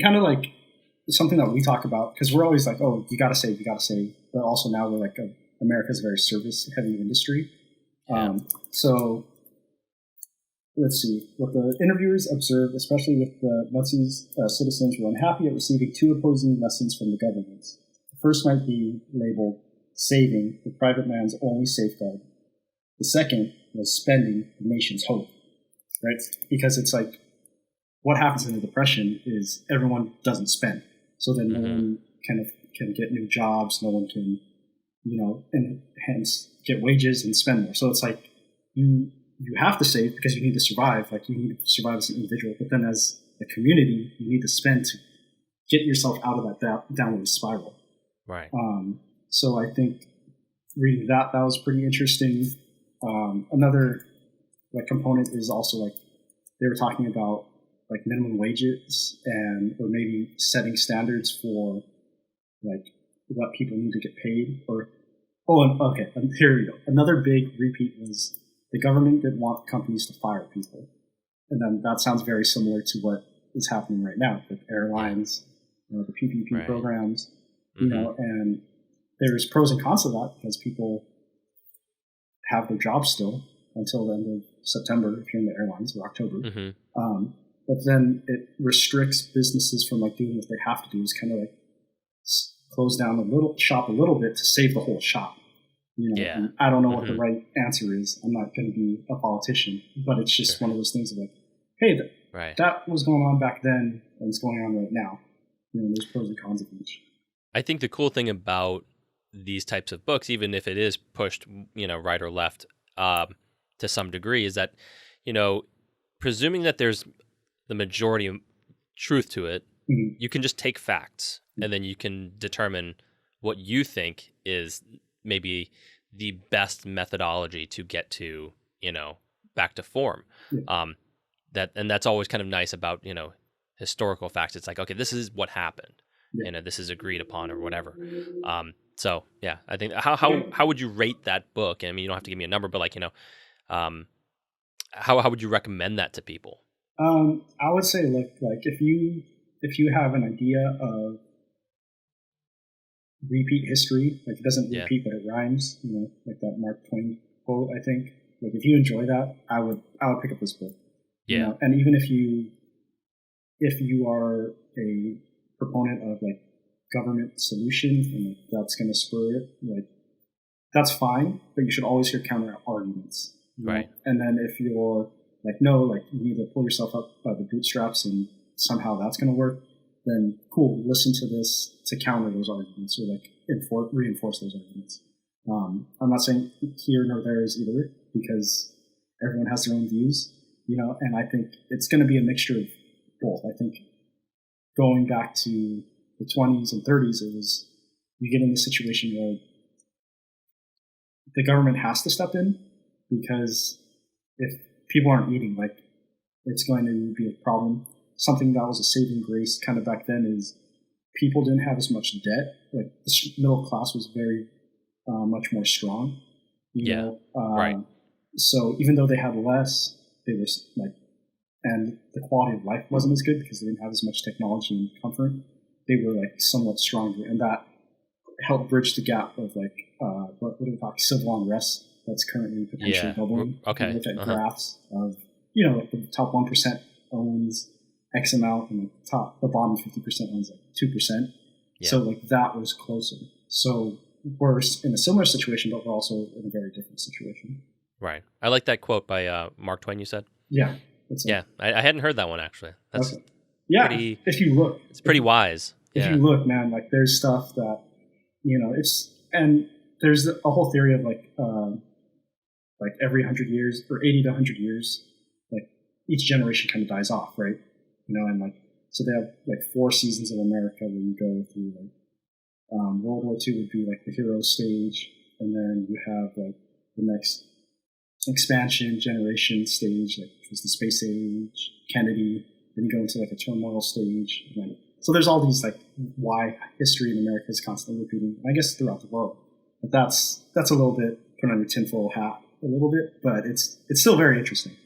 kind of like something that we talk about because we're always like, oh, you got to save, but also now we're like America's a very service-heavy industry. So let's see. What the interviewers observed, especially with the Muncie's citizens, were unhappy at receiving two opposing lessons from the governments. The first might be labeled saving, the private man's only safeguard. The second was spending, the nation's hope. Right? Because it's like what happens in the Depression is everyone doesn't spend. So then no one can get new jobs, no one can and hence get wages and spend more. So it's like you have to save because you need to survive. Like you need to survive as an individual, but then as a community, you need to spend to get yourself out of that downward spiral. Right. So I think reading that was pretty interesting. Another component is also like they were talking about like minimum wages or maybe setting standards for like what people need to get paid here we go. Another big repeat was the government didn't want companies to fire people. And then that sounds very similar to what is happening right now with airlines, the PPP programs, and there's pros and cons to that because people have their jobs still until the end of September if you're in the airlines, or October. Hmm. But then it restricts businesses from like doing what they have to do. Is kind of like close down a little bit to save the whole shop. Yeah. And I don't know what the right answer is. I'm not going to be a politician, but it's just one of those things of like, hey, that was going on back then, and it's going on right now. There's pros and cons of each. I think the cool thing about these types of books, even if it is pushed, right or left, to some degree, is that, presuming that there's the majority of truth to it, you can just take facts and then you can determine what you think is maybe the best methodology to get to, back to form. Yeah. That's always kind of nice about, historical facts. It's like, okay, this is what happened. Yeah. This is agreed upon or whatever. So yeah, I think how would you rate that book? I mean, you don't have to give me a number, but like, how would you recommend that to people? I would say like if you have an idea of repeat history, like it doesn't repeat but it rhymes, like that Mark Twain quote, I think. Like if you enjoy that, I would pick up this book. Yeah. And even if you are a proponent of like government solutions and like, that's going to spur it, like that's fine, but you should always hear counter arguments. Right. And then if you're like, no, like you need to pull yourself up by the bootstraps and somehow that's going to work, then cool, listen to this to counter those arguments or like reinforce those arguments. I'm not saying here nor there is either, because everyone has their own views, and I think it's going to be a mixture of both. I think going back to the 20s and 30s, you get in the situation where the government has to step in, because if people aren't eating, like it's going to be a problem. Something that was a saving grace kind of back then is people didn't have as much debt. Like the middle class was very much more strong. Right. So even though they had less, they were like, and the quality of life wasn't as good because they didn't have as much technology and comfort. They were like somewhat stronger, and that helped bridge the gap of like what do we call civil unrest that's currently potentially bubbling. Okay. You look at graphs of like the top 1% owns X amount, and the bottom 50% owns like 2%. Yeah. So like that was closer. So we're in a similar situation, but we're also in a very different situation. Right. I like that quote by Mark Twain you said. Yeah. I hadn't heard that one actually. That's okay. Yeah. If you look, it's pretty wise. If you look, man, like there's stuff that and there's a whole theory of like every 100 years or 80 to 100 years, like each generation kind of dies off, right? And like so they have like 4 seasons of America where you go through like World War II would be like the hero stage, and then you have like the next expansion generation stage, like which was the space age, Kennedy. Then you go into like a turmoil stage. So there's all these like why history in America is constantly repeating. I guess throughout the world, but that's a little bit put on your tinfoil hat a little bit, but it's still very interesting.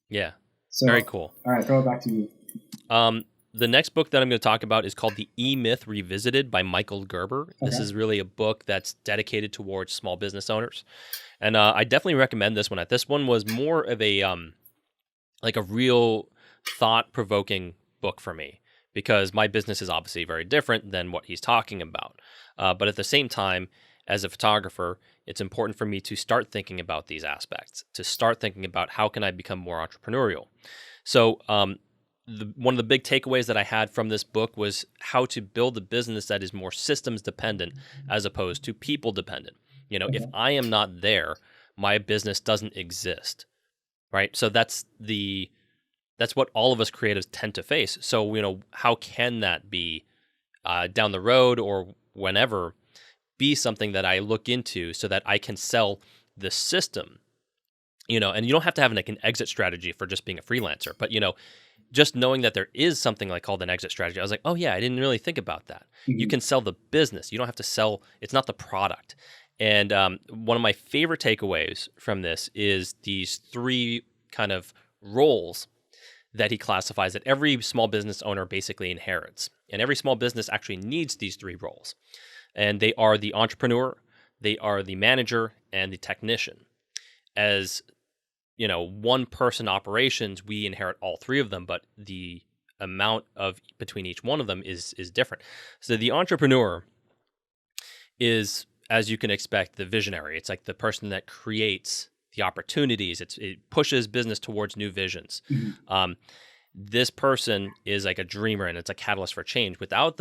Yeah. So, very cool. All right, throw it back to you. The next book that I'm going to talk about is called The E-Myth Revisited by Michael Gerber. Okay. This is really a book that's dedicated towards small business owners. And I definitely recommend this one. This one was more of a like a real thought-provoking book for me, because my business is obviously very different than what he's talking about. But at the same time, as a photographer, it's important for me to start thinking about these aspects, to start thinking about how can I become more entrepreneurial. So one of the big takeaways that I had from this book was how to build a business that is more systems dependent as opposed to people dependent. If I am not there, my business doesn't exist, right? So that's what all of us creatives tend to face. So, how can that be down the road or whenever be something that I look into so that I can sell the system, and you don't have to have like an exit strategy for just being a freelancer, but, just knowing that there is something like called an exit strategy. I was like, oh yeah, I didn't really think about that. Mm-hmm. You can sell the business. You don't have to sell, it's not the product. And one of my favorite takeaways from this is these 3 kind of roles that he classifies that every small business owner basically inherits. And every small business actually needs these 3 roles. And they are the entrepreneur, they are the manager, and the technician. As one person operations, we inherit all three of them, but the amount of between each one of them is different. So the entrepreneur is, as you can expect, the visionary. It's like the person that creates the opportunities. It pushes business towards new visions. Mm-hmm. This person is like a dreamer, and it's a catalyst for change. Without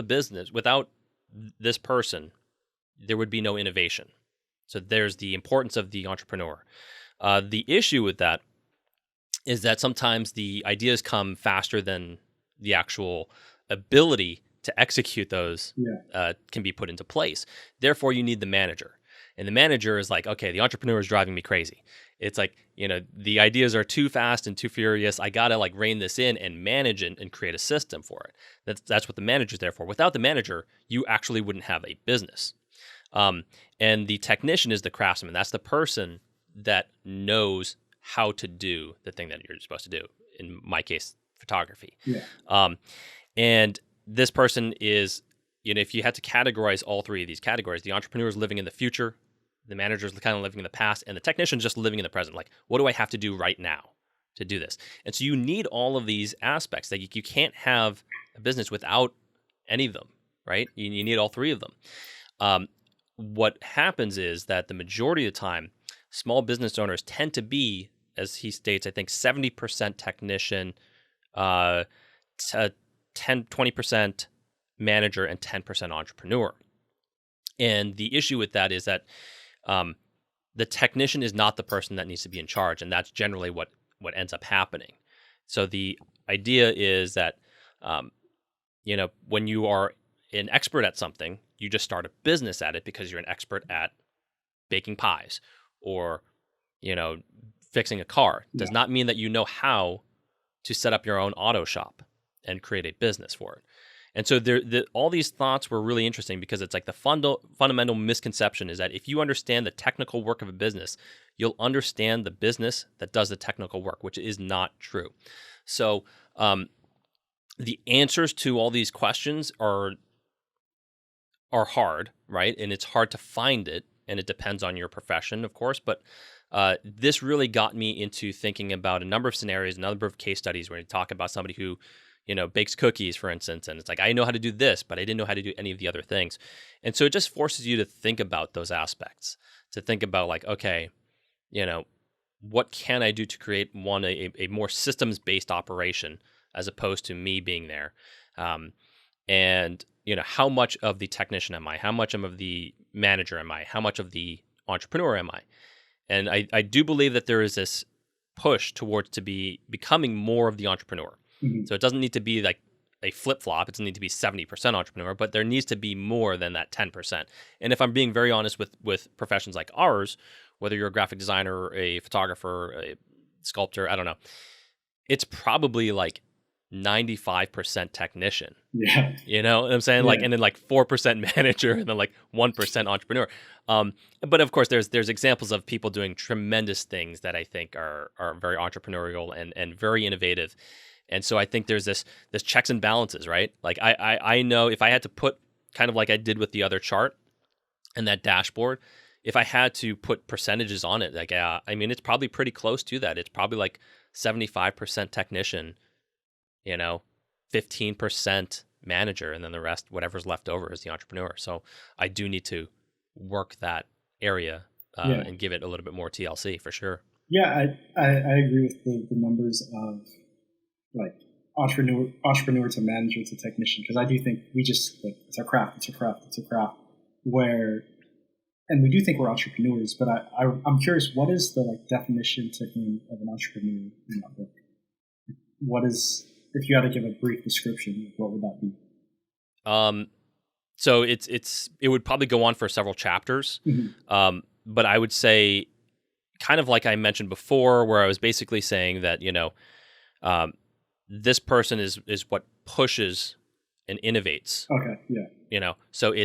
this person, there would be no innovation. So there's the importance of the entrepreneur. The issue with that is that sometimes the ideas come faster than the actual ability to execute those can be put into place. Therefore, you need the manager. And the manager is like, okay, the entrepreneur is driving me crazy. It's like, the ideas are too fast and too furious. I got to like rein this in and manage and create a system for it. That's what the manager's there for. Without the manager, you actually wouldn't have a business. And the technician is the craftsman. That's the person that knows how to do the thing that you're supposed to do. In my case, photography. Yeah. And this person is, if you had to categorize all three of these categories, the entrepreneur is living in the future, the manager is kind of living in the past, and the technician is just living in the present. Like, what do I have to do right now to do this? And so you need all of these aspects. That you can't have a business without any of them, right? You need all three of them. What happens is that the majority of the time, small business owners tend to be, as he states, I think 70% technician, 20% manager, and 10% entrepreneur. And the issue with that is that the technician is not the person that needs to be in charge, and that's generally what ends up happening. So the idea is that when you are an expert at something, you just start a business at it because you're an expert at baking pies or fixing a car. Does not mean that you know how to set up your own auto shop and create a business for it. And so all these thoughts were really interesting because it's like the fundamental misconception is that if you understand the technical work of a business, you'll understand the business that does the technical work, which is not true. So the answers to all these questions are hard, right? And it's hard to find it, and it depends on your profession, of course. But this really got me into thinking about a number of scenarios, a number of case studies where you talk about somebody who bakes cookies, for instance, and it's like, I know how to do this, but I didn't know how to do any of the other things. And so it just forces you to think about those aspects, to think about like, okay, what can I do to create a more systems-based operation as opposed to me being there? And how much of the technician am I? How much of the manager am I? How much of the entrepreneur am I? And I do believe that there is this push towards becoming more of the entrepreneur. Mm-hmm. So it doesn't need to be like a flip-flop. It doesn't need to be 70% entrepreneur, but there needs to be more than that 10%. And if I'm being very honest with professions like ours, whether you're a graphic designer, a photographer, a sculptor, I don't know, it's probably like 95% technician. Yeah. You know what I'm saying? Yeah. Like, and then like 4% manager and then like 1% entrepreneur. But of course there's examples of people doing tremendous things that I think are very entrepreneurial and very innovative. And so I think there's this checks and balances, right? Like I know if I had to put kind of like I did with the other chart and that dashboard, if I had to put percentages on it, like I mean, it's probably pretty close to that. It's probably like 75% technician, 15% manager, and then the rest, whatever's left over, is the entrepreneur. So I do need to work that area and give it a little bit more TLC for sure. Yeah, I agree with the numbers of like entrepreneur to manager to technician, because I do think we just like it's a craft, where, and we do think we're entrepreneurs, but I'm curious, what is the like definition to him of an entrepreneur in that book? What is, if you had to give a brief description, what would that be? So it would probably go on for several chapters. Mm-hmm. But I would say, kind of like I mentioned before, where I was basically saying that, this person is what pushes and innovates. Okay. Yeah. So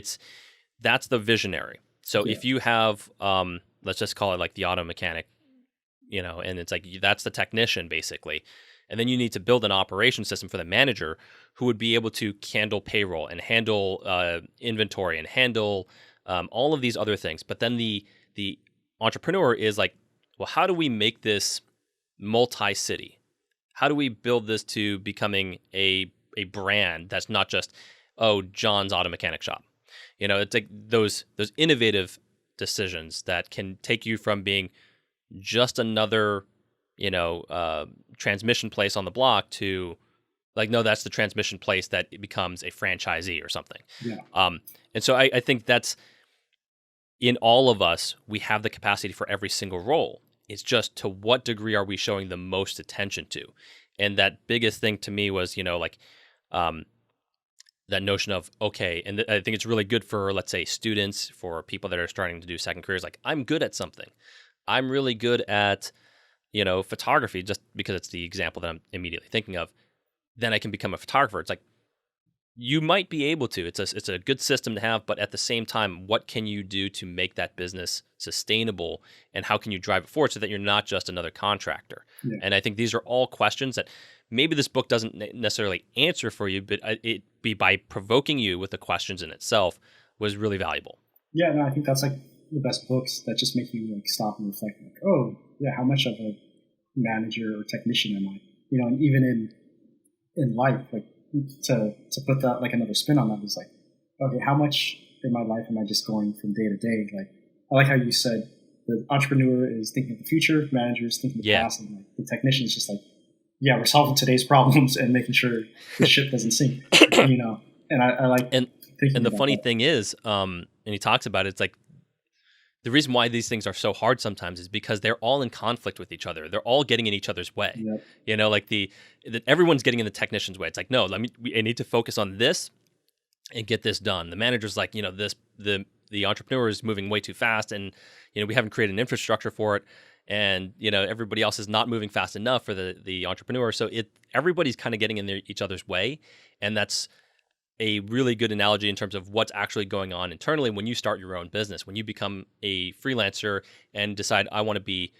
that's the visionary. So if you have, let's just call it like the auto mechanic, and it's like, that's the technician basically. And then you need to build an operation system for the manager who would be able to handle payroll and handle inventory and handle all of these other things. But then the entrepreneur is like, well, how do we make this multi-city? How do we build this to becoming a brand that's not just, oh, John's Auto Mechanic Shop? It's like those innovative decisions that can take you from being just another, transmission place on the block to like, no, that's the transmission place that it becomes a franchisee or something. Yeah. And so I think that's in all of us, we have the capacity for every single role. It's just to what degree are we showing the most attention to? And that biggest thing to me was, that notion of, okay, and I think it's really good for, let's say, students, for people that are starting to do second careers. Like, I'm good at something. I'm really good at, photography, just because it's the example that I'm immediately thinking of. Then I can become a photographer. It's like, you might be able to. It's a good system to have, but at the same time, what can you do to make that business sustainable, and how can you drive it forward so that you're not just another contractor? Yeah. And I think these are all questions that maybe this book doesn't necessarily answer for you, but it be by provoking you with the questions in itself was really valuable. Yeah, no, I think that's like the best books that just make you like stop and reflect. Like, oh, yeah, how much of a manager or technician am I? And even in life, like to put that like another spin on that is like, okay, how much in my life am I just going from day to day? Like, I like how you said the entrepreneur is thinking of the future, manager is thinking of the past, and like the technician is just like, yeah, we're solving today's problems and making sure the ship doesn't sink. And I like and thinking the funny that. thing is, and he talks about it, it's like the reason why these things are so hard sometimes is because they're all in conflict with each other. They're all getting in each other's way. Yep. Like everyone's getting in the technician's way. It's like, no, I need to focus on this and get this done. The manager's like, the entrepreneur is moving way too fast, and we haven't created an infrastructure for it, and everybody else is not moving fast enough for the entrepreneur. So everybody's kind of getting in each other's way, and that's a really good analogy in terms of what's actually going on internally when you start your own business, when you become a freelancer and decide, I want to be,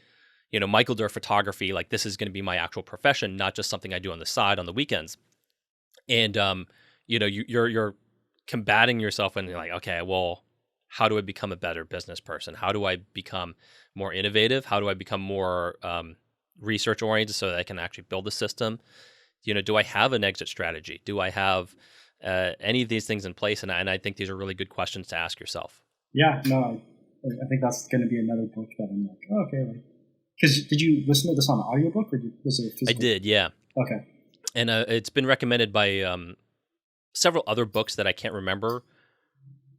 Michael Durr Photography, like this is going to be my actual profession, not just something I do on the side on the weekends. And you're combating yourself and you're like, okay, well, how do I become a better business person? How do I become more innovative? How do I become more research oriented so that I can actually build a system? Do I have an exit strategy? Do I have any of these things in place? And I think these are really good questions to ask yourself. Yeah, no, I think that's going to be another book that I'm like, oh, okay. Because did you listen to this on audiobook or was it physical? I did, yeah. Okay. And it's been recommended by several other books that I can't remember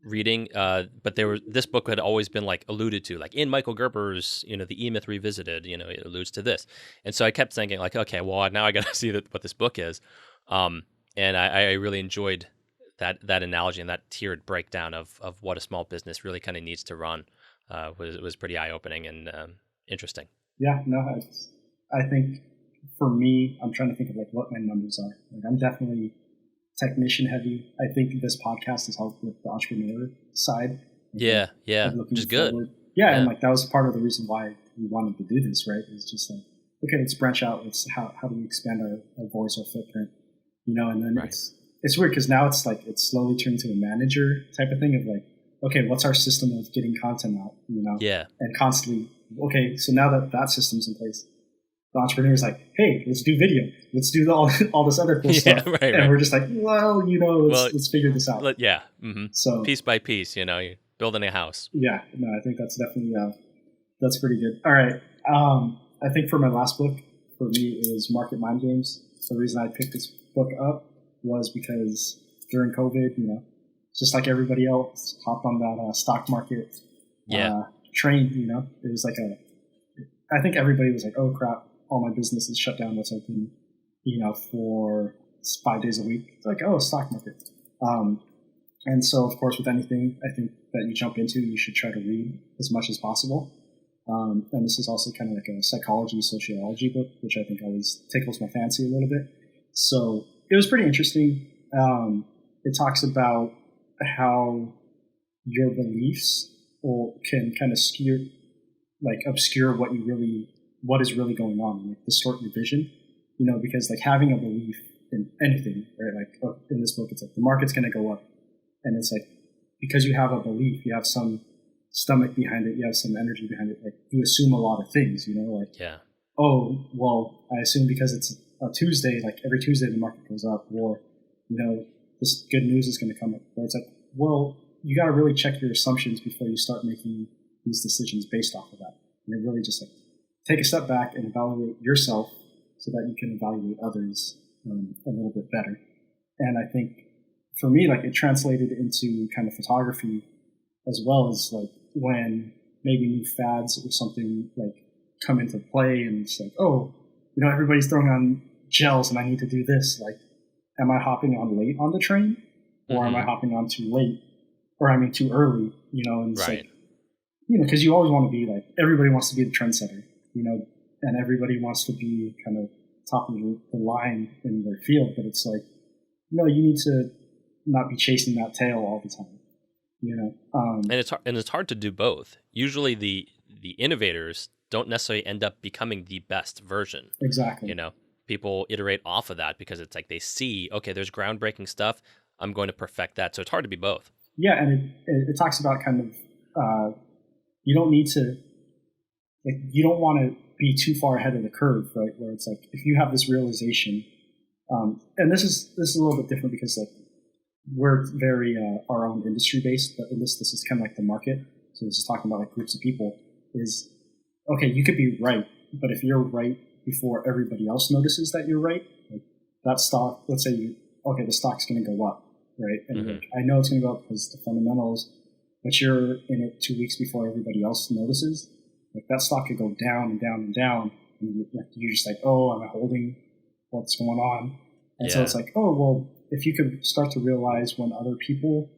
reading, but this book had always been like alluded to, like in Michael Gerber's, the E-Myth Revisited, it alludes to this. And so I kept thinking like, okay, well, now I got to see what this book is. And I really enjoyed that analogy and that tiered breakdown of what a small business really kind of needs to run. Was pretty eye-opening and interesting. Yeah, no, I think for me, I'm trying to think of like what my numbers are. Like I'm definitely technician heavy. I think this podcast has helped with the entrepreneur side. Yeah, which is good. Yeah, and like that was part of the reason why we wanted to do this, right? It's just like, okay, let's branch out. How do we expand our voice, our footprint? And then right. It's weird because now it's like it's slowly turned to a manager type of thing of like, okay, what's our system of getting content out? Yeah, and constantly, okay, so now that system's in place, the entrepreneur is like, hey, let's do video, let's do all this other cool stuff, right, and we're just like, well, let's figure this out. Yeah, mm-hmm. So piece by piece, you're building a house. Yeah, no, I think that's definitely that's pretty good. All right, I think for my last book, for me, is Market Mind Games. The reason I picked this book up was because during COVID, just like everybody else, hopped on that stock market train. It was like I think everybody was like, oh crap, all my business is shut down. What's open, for 5 days a week. It's like, oh, stock market. And so, of course, with anything, I think that you jump into, you should try to read as much as possible. And this is also kind of like a psychology, sociology book, which I think always tickles my fancy a little bit. So it was pretty interesting. It talks about how your beliefs can kind of obscure what is really going on, like distort your vision, because like having a belief in anything, right? Like in this book, it's like the market's going to go up, and it's like because you have a belief, you have some stomach behind it, you have some energy behind it. Like you assume a lot of things, like oh, well, I assume because it's a Tuesday, like every Tuesday the market goes up, or, this good news is going to come up. Or it's like, well, you got to really check your assumptions before you start making these decisions based off of that. And really just like take a step back and evaluate yourself so that you can evaluate others a little bit better. And I think for me, like it translated into kind of photography as well, as like when maybe new fads or something like come into play and it's like, oh, everybody's throwing on gels and I need to do this. Like, am I hopping on late on the train or am I hopping on too late? Or I mean too early, and it's right. like, because you always want to be like, everybody wants to be the trendsetter, and everybody wants to be kind of top of the line in their field. But it's like, no, you need to not be chasing that tail all the time, And it's hard to do both. Usually the innovators don't necessarily end up becoming the best version. Exactly. People iterate off of that because it's like they see, okay, there's groundbreaking stuff. I'm going to perfect that. So it's hard to be both. Yeah, and it talks about kind of you don't need to, like, you don't want to be too far ahead of the curve, right? Where it's like if you have this realization, and this is a little bit different because like we're very our own industry based, but in this is kind of like the market. So this is talking about like groups of people. Is okay, you could be right, but if you're right before everybody else notices that you're right, like that stock, let's say the stock's going to go up. Right, and like, I know it's going to go up because the fundamentals, but you're in it 2 weeks before everybody else notices. Like that stock could go down and down and down, and you're just like, oh, am I holding? What's going on? And so it's like, oh, well, if you could start to realize when other people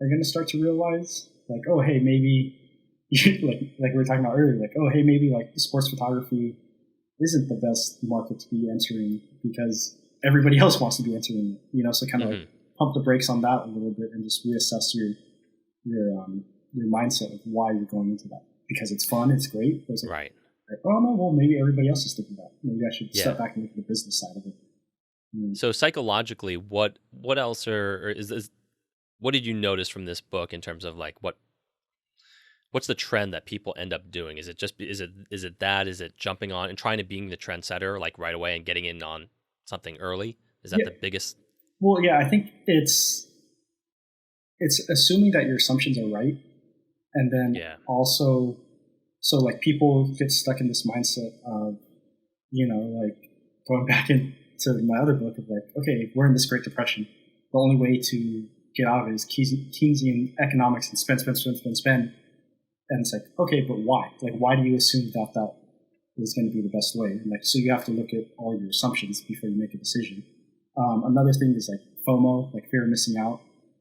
are going to start to realize, like, oh, hey, maybe like we were talking about earlier, like, oh, hey, maybe like sports photography isn't the best market to be entering because everybody else wants to be entering it, so kind of like pump the brakes on that a little bit and just reassess your mindset of why you're going into that, because it's fun, it's great. Like, right. Like, oh no, well maybe everybody else is thinking that. Maybe I should step back and look at the business side of it. So psychologically, what else or is what did you notice from this book in terms of like what's the trend that people end up doing? Is it jumping on and trying to being the trendsetter like right away and getting in on something early? Is that the biggest? Well, yeah, I think it's assuming that your assumptions are right, and then also, so like people get stuck in this mindset of, like going back into my other book of like, okay, we're in this Great Depression. The only way to get out of it is Keynesian economics and spend. And it's like, okay, but why? Like, why do you assume that is going to be the best way? And like, so you have to look at all your assumptions before you make a decision. Another thing is like FOMO, like fear of missing out,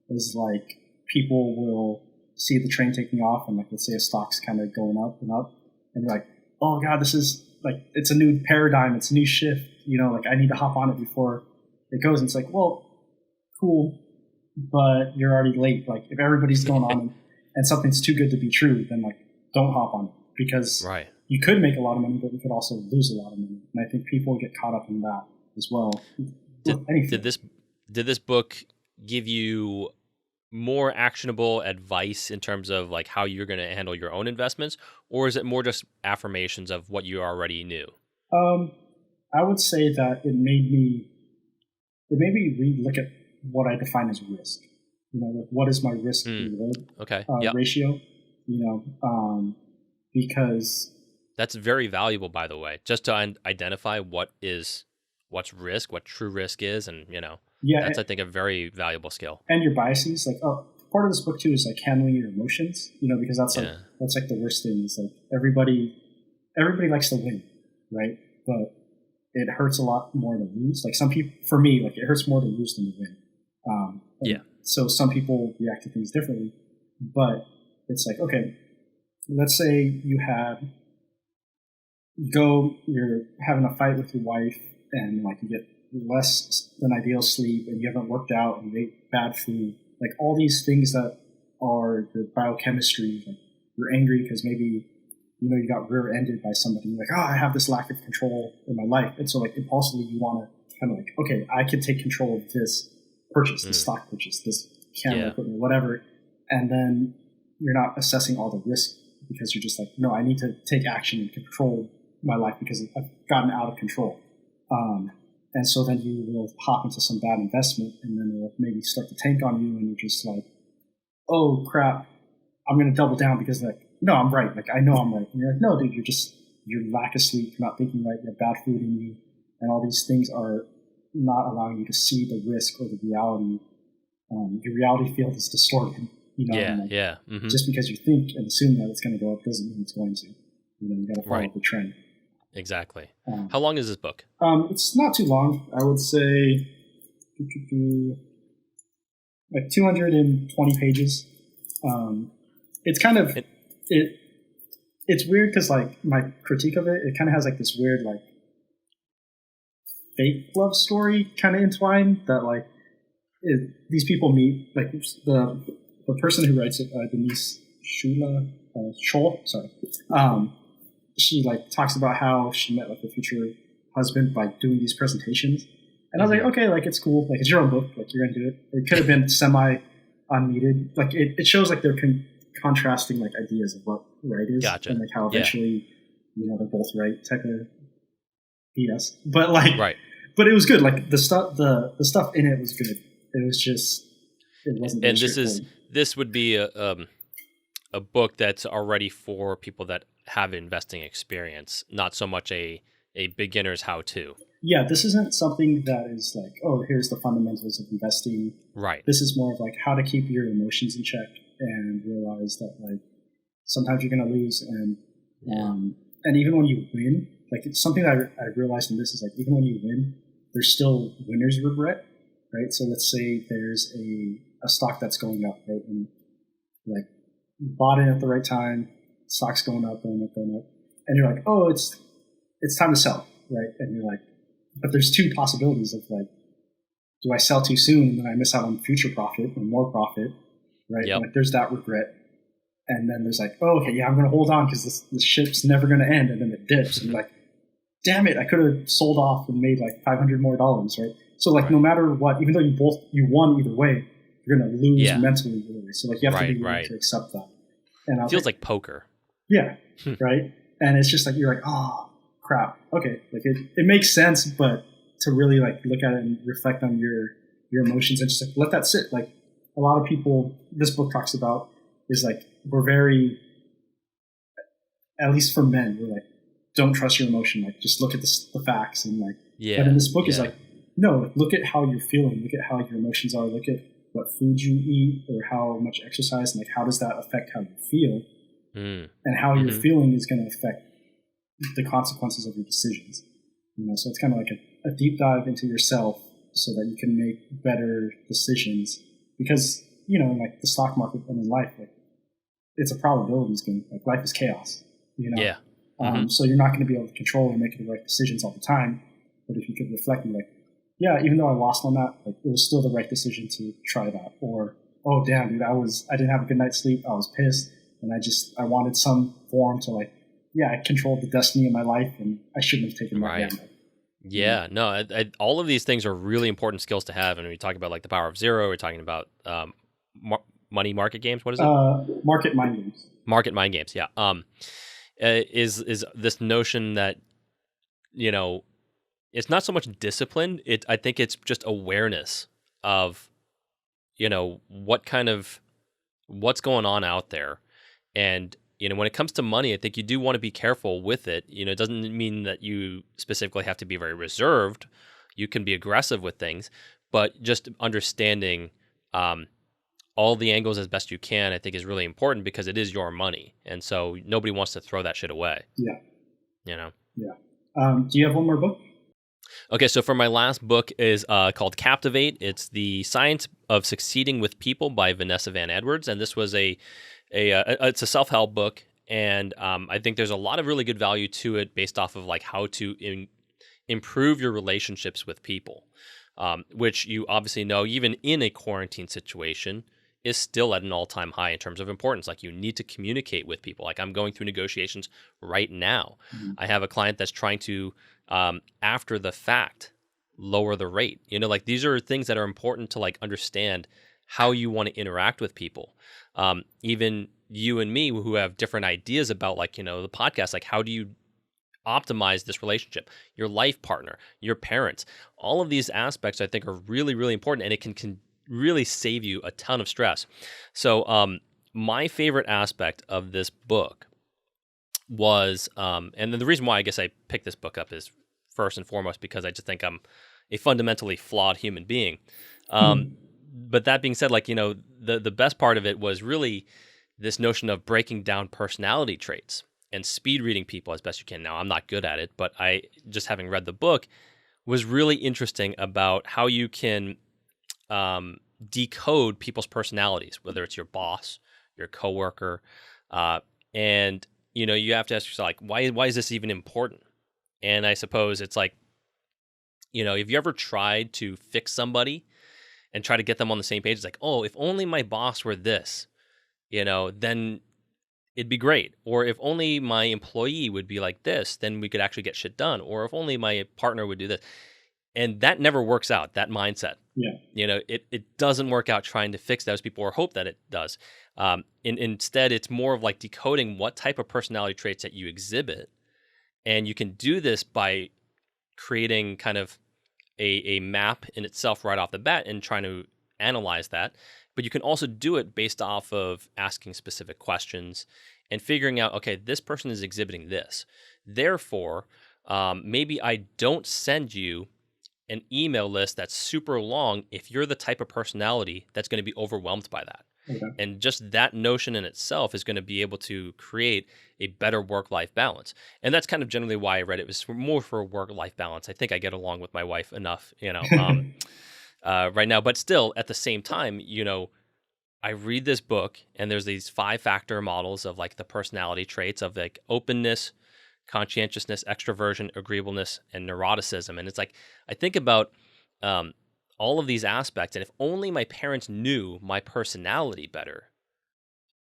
is like people will see the train taking off and like, let's say a stock's kind of going up and up and you're like, oh God, this is like, it's a new paradigm. It's a new shift, like I need to hop on it before it goes. And it's like, well, cool, but you're already late. Like if everybody's going on and something's too good to be true, then like don't hop on it because you could make a lot of money, but you could also lose a lot of money. And I think people get caught up in that as well. Did this book give you more actionable advice in terms of like how you're going to handle your own investments, or is it more just affirmations of what you already knew? I would say that it made me re-look at what I define as risk. Like what is my risk reward ratio? Because that's very valuable, by the way, just to identify what's risk, what true risk is, and that's I think a very valuable skill. And your biases, like part of this book too is like handling your emotions, because that's like the worst thing is like everybody likes to win, right? But it hurts a lot more to lose. Like some people, for me, like it hurts more to lose than to win. So some people react to things differently, but it's like, okay, let's say you're having a fight with your wife and like you get less than ideal sleep and you haven't worked out and you ate bad food, like all these things that are your biochemistry. Like you're angry because maybe you got rear-ended by somebody. You're like, oh, I have this lack of control in my life, and so like impulsively you want to kind of like, okay, I can take control of this purchase, this stock purchase, this camera equipment, whatever, and then you're not assessing all the risk because you're just like, no, I need to take action and control my life because I've gotten out of control. And so then you will hop into some bad investment, and then it'll maybe start to tank on you, and you're just like, oh crap, I'm going to double down because like, no, I'm right. Like, I know I'm right. And you're like, no, dude, you're lack of sleep, you're not thinking right, you have bad food in you, and all these things are not allowing you to see the risk or the reality. Your reality field is distorted. You know, Yeah, like, yeah. just because you think and assume that it's going to go up doesn't mean it's going to. You know, you got to follow the trend. Exactly. How long is this book? It's not too long. I would say like 220 pages. It's kind of it's weird because like my critique of it kind of has like this weird like fake love story kind of entwined that like these people meet, like the person who writes it, Denise Scholl, sorry. She like talks about how she met like her future husband by doing these presentations, and I was like, okay, like it's cool, like it's your own book, like you're gonna do it. It could have been semi unneeded. Like it shows like they're contrasting like ideas of what right is, Gotcha. and like how eventually you know they're both right type of BS. But like, right. But it was good. Like the stuff in it was good. It was just it wasn't. And this would be a book that's already for people that have investing experience, not so much a beginner's how-to. Yeah, this isn't something that is like, oh, here's the fundamentals of investing. Right. This is more of like how to keep your emotions in check and realize that like sometimes you're going to lose, and even when you win, like it's something that I realized in this is like even when you win, there's still winner's regret, right? So let's say there's a stock that's going up, right, and like you bought it at the right time. Stock's going up, going up, going up. And you're like, oh, it's time to sell, right? And you're like, but there's two possibilities of like, do I sell too soon and then I miss out on future profit or more profit, right? Yep. Like there's that regret. And then there's like, oh, okay, yeah, I'm going to hold on because this ship's never going to end. And then it dips. And you're like, damn it, I could have sold off and made like $500 more, right? So like no matter what, even though you won either way, you're going to lose mentally either way. So like you have to be willing to accept that. And it feels like poker. Yeah, right? And it's just like, you're like, oh, crap. Okay, like it makes sense, but to really like look at it and reflect on your emotions and just like let that sit. Like a lot of people, this book talks about is like, we're very, at least for men, we're like, don't trust your emotion. Like just look at the facts and like, but in this book is like, no, like, look at how you're feeling. Look at how your emotions are. Look at what food you eat or how much exercise and like, how does that affect how you feel? And how you're feeling is going to affect the consequences of your decisions. You know, so it's kind of like a deep dive into yourself so that you can make better decisions. Because you know, in like the stock market and in life, like it's a probabilities game. Like life is chaos. You know. Yeah. So you're not going to be able to control and make the right decisions all the time. But if you could reflect and be like, yeah, even though I lost on that, like it was still the right decision to try that. Or, oh damn, dude, I didn't have a good night's sleep. I was pissed. And I wanted some form to like, yeah, I controlled the destiny of my life and I shouldn't have taken that gamble. Yeah, no, all of these things are really important skills to have. And when we talk about like the power of zero, we're talking about money market games. What is it? Market mind games. Market mind games. Yeah. Is this notion that, you know, it's not so much discipline. I think it's just awareness of, you know, what's going on out there. And, you know, when it comes to money, I think you do want to be careful with it. You know, it doesn't mean that you specifically have to be very reserved. You can be aggressive with things, but just understanding all the angles as best you can, I think is really important because it is your money. And so nobody wants to throw that shit away. Yeah. You know? Yeah. Do you have one more book? Okay, so for my last book is called Captivate. It's The Science of Succeeding with People by Vanessa Van Edwards. And this was it's a self-help book, and I think there's a lot of really good value to it based off of like how to improve your relationships with people, which you obviously know, even in a quarantine situation, is still at an all-time high in terms of importance. Like you need to communicate with people. Like I'm going through negotiations right now. Mm-hmm. I have a client that's trying to, after the fact, lower the rate. You know, like these are things that are important to like understand how you want to interact with people. Even you and me who have different ideas about like, you know, the podcast, like how do you optimize this relationship, your life partner, your parents. All of these aspects I think are really, really important, and it can really save you a ton of stress. So my favorite aspect of this book was, and then the reason why I guess I picked this book up is first and foremost because I just think I'm a fundamentally flawed human being. Mhm. But that being said, like, the best part of it was really this notion of breaking down personality traits and speed reading people as best you can. Now, I'm not good at it, but I just having read the book was really interesting about how you can decode people's personalities, whether it's your boss, your coworker, and you have to ask yourself like, why is this even important? And I suppose it's like, have you ever tried to fix somebody and try to get them on the same page? It's like, oh, if only my boss were this, then it'd be great. Or if only my employee would be like this, then we could actually get shit done. Or if only my partner would do this. And that never works out, that mindset. Yeah. It doesn't work out trying to fix those people or hope that it does. Instead, it's more of like decoding what type of personality traits that you exhibit. And you can do this by creating kind of a map in itself right off the bat and trying to analyze that. But you can also do it based off of asking specific questions and figuring out, okay, this person is exhibiting this. Therefore, maybe I don't send you an email list that's super long if you're the type of personality that's going to be overwhelmed by that. Okay. And just that notion in itself is going to be able to create a better work-life balance. And that's kind of generally why I read it. It was more for work-life balance. I think I get along with my wife enough, right now. But still, at the same time, I read this book and there's these 5-factor models of like the personality traits of like openness, conscientiousness, extroversion, agreeableness, and neuroticism. And it's like, I think about all of these aspects, and if only my parents knew my personality better,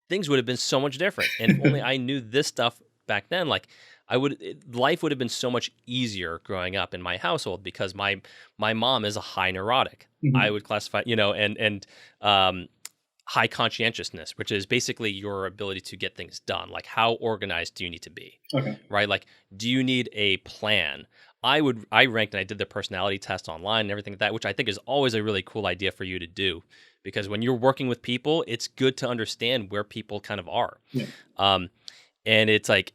things would have been so much different. And if only I knew this stuff back then, like life would have been so much easier growing up in my household because my mom is a high neurotic. Mhm. I would classify, and high conscientiousness, which is basically your ability to get things done. Like, how organized do you need to be? Okay. Right? Like, do you need a plan? I ranked and I did the personality test online and everything like that, which I think is always a really cool idea for you to do, because when you're working with people, it's good to understand where people kind of are. Yeah. And it's like,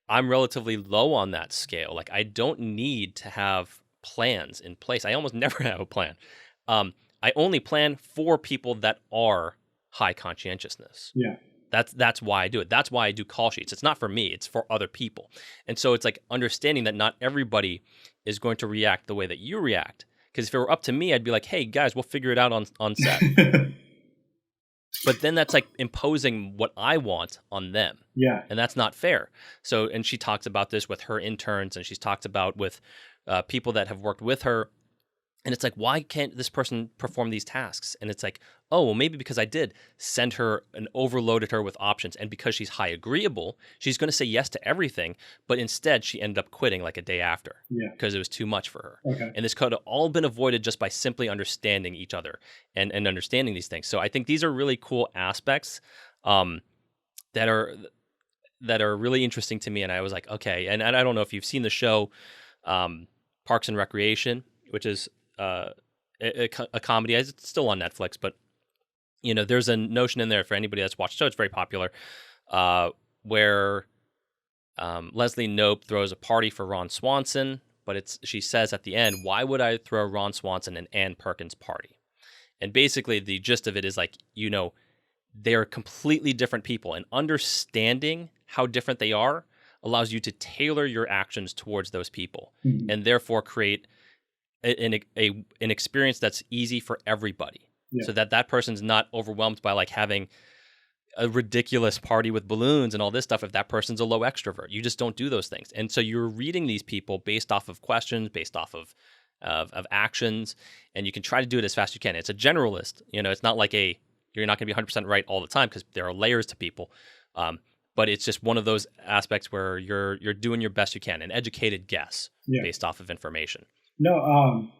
I'm relatively low on that scale. Like, I don't need to have plans in place. I almost never have a plan. I only plan for people that are high conscientiousness. Yeah. That's why I do it. That's why I do call sheets. It's not for me, it's for other people. And so it's like understanding that not everybody is going to react the way that you react. Because if it were up to me, I'd be like, hey guys, we'll figure it out on set. But then that's like imposing what I want on them. Yeah. And that's not fair. So, and she talks about this with her interns, and she's talked about with people that have worked with her. And it's like, why can't this person perform these tasks? And it's like, oh, well, maybe because I did send her and overloaded her with options. And because she's high agreeable, she's going to say yes to everything. But instead, she ended up quitting like a day after Yeah. because it was too much for her. Okay. And this could have all been avoided just by simply understanding each other and understanding these things. So I think these are really cool aspects that are really interesting to me. And I was like, okay. And I don't know if you've seen the show Parks and Recreation, which is a comedy. It's still on Netflix, but there's a notion in there for anybody that's watched the show. It's very popular, where Leslie Knope throws a party for Ron Swanson, but she says at the end, "Why would I throw Ron Swanson and Ann Perkins party?" And basically, the gist of it is like, they're completely different people, and understanding how different they are allows you to tailor your actions towards those people, Mhm. and therefore create an experience that's easy for everybody. Yeah. So that person's not overwhelmed by like having a ridiculous party with balloons and all this stuff if that person's a low extrovert. You just don't do those things. And so you're reading these people based off of questions, based off of actions, and you can try to do it as fast as you can. It's a generalist. It's not like you're not going to be 100% right all the time because there are layers to people. But it's just one of those aspects where you're doing your best you can, an educated guess Yeah. based off of information. No.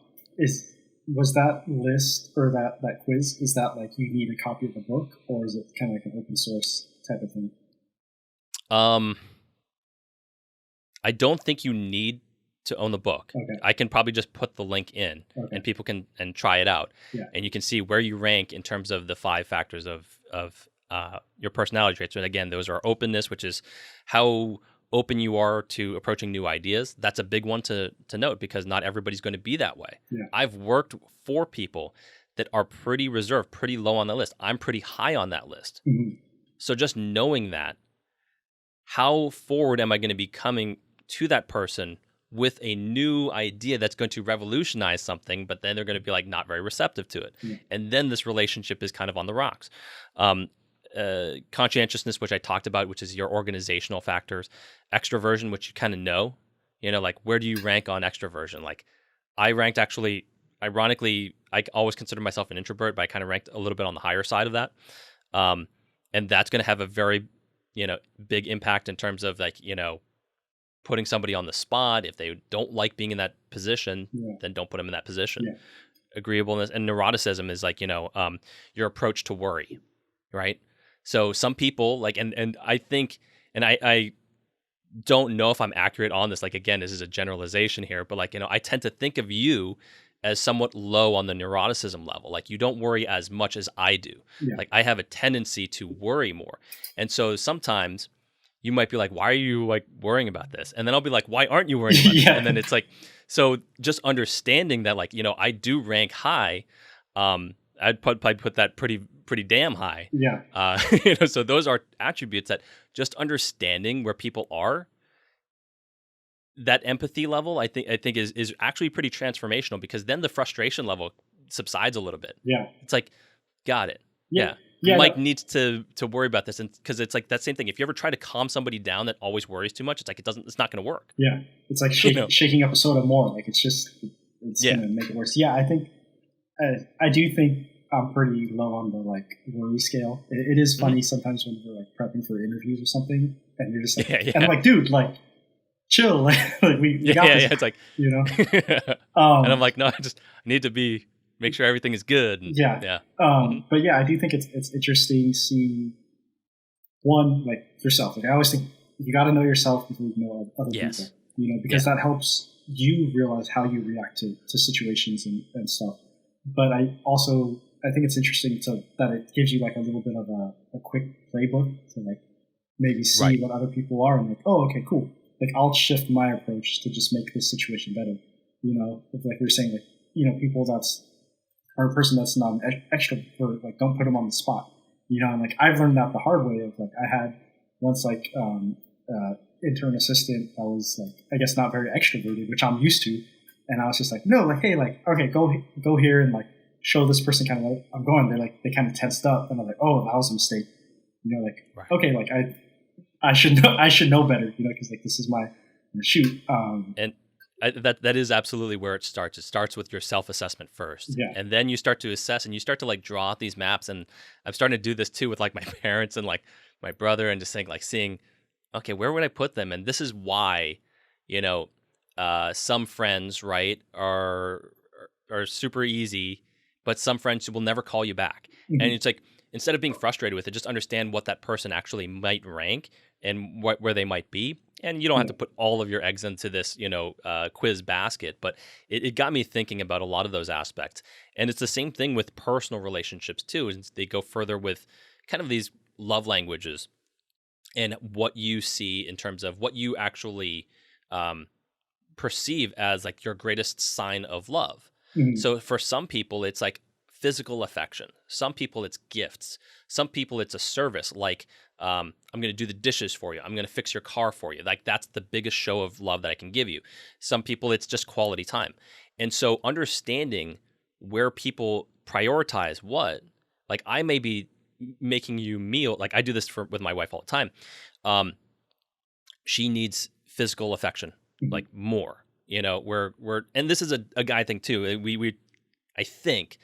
Was that list or that quiz? Is that like you need a copy of the book, or is it kind of like an open source type of thing? I don't think you need to own the book. Okay. I can probably just put the link in, Okay. and people can and try it out, Yeah. and you can see where you rank in terms of the 5 factors of your personality traits. And again, those are openness, which is how open you are to approaching new ideas. That's a big one to note, because not everybody's going to be that way. Yeah. I've worked for people that are pretty reserved, pretty low on the list. I'm pretty high on that list. Mhm. So just knowing that, how forward am I going to be coming to that person with a new idea that's going to revolutionize something, but then they're going to be like not very receptive to it. Yeah. And then this relationship is kind of on the rocks. Conscientiousness, which I talked about, which is your organizational factors. Extroversion, which you kind of know, like where do you rank on extroversion? Like I ranked actually, ironically, I always consider myself an introvert, but I kind of ranked a little bit on the higher side of that. And that's going to have a very, big impact in terms of like, putting somebody on the spot. If they don't like being in that position, Yeah. then don't put them in that position. Yeah. Agreeableness and neuroticism is like, your approach to worry, right? So some people like, and I think, and I don't know if I'm accurate on this. Like, again, this is a generalization here, but like, I tend to think of you as somewhat low on the neuroticism level. Like you don't worry as much as I do. Yeah. Like I have a tendency to worry more. And so sometimes you might be like, why are you like worrying about this? And then I'll be like, why aren't you worrying about Yeah. this? And then it's like, so just understanding that like, I do rank high. I'd put that pretty damn high. Yeah. So those are attributes that just understanding where people are, that empathy level, I think is actually pretty transformational, because then the frustration level subsides a little bit. Yeah. It's like, got it. Yeah. Yeah. Yeah. Mike needs to worry about this, and because it's like that same thing. If you ever try to calm somebody down that always worries too much, it's like it's not going to work. Yeah. It's like shaking up a soda more. Like it's going to make it worse. Yeah. I think, I do think I'm pretty low on the like worry scale. It is funny sometimes when we're like prepping for interviews or something, and you're just like, and I'm like, dude, like, chill, like we got this. Yeah. It's like, And and I'm like, no, I need to make sure everything is good. And, yeah. But yeah, I do think it's interesting seeing one, like yourself. Like I always think you got to know yourself before you know other people. Because that helps you realize how you react to situations and stuff. But I think it's interesting that it gives you like a little bit of a quick playbook to like maybe see what other people are and like, oh, okay, cool. Like I'll shift my approach to just make this situation better. If, like we were saying, like, people or a person that's not an extrovert, like don't put them on the spot. And like I've learned that the hard way of like, I had once like intern assistant that was like, I guess not very extroverted, which I'm used to. And I was just like, no, like, hey, like, okay, go here and like show this person kind of like I'm going. They're like, they kind of tensed up, and I'm like, oh, that was a mistake. Okay, like I should know better, because like this is my shoot. And that is absolutely where it starts. It starts with your self-assessment first, and then you start to assess, and you start to like draw out these maps. And I'm starting to do this too with like my parents and like my brother, and just seeing, okay, where would I put them? And this is why, some friends, right, are super easy, but some friends will never call you back. Mm-hmm. And it's like, instead of being frustrated with it, just understand what that person actually might rank and where they might be. And you don't have to put all of your eggs into this, quiz basket. But it got me thinking about a lot of those aspects. And it's the same thing with personal relationships too. And they go further with kind of these love languages and what you see in terms of what you actually perceive as like your greatest sign of love. Mm-hmm. So for some people, it's like physical affection. Some people it's gifts. Some people it's a service, like I'm going to do the dishes for you. I'm going to fix your car for you. Like that's the biggest show of love that I can give you. Some people it's just quality time. And so understanding where people prioritize what, like I may be making you meal, like I do this with my wife all the time. She needs physical affection, like more, we're and this is a guy thing too. We I think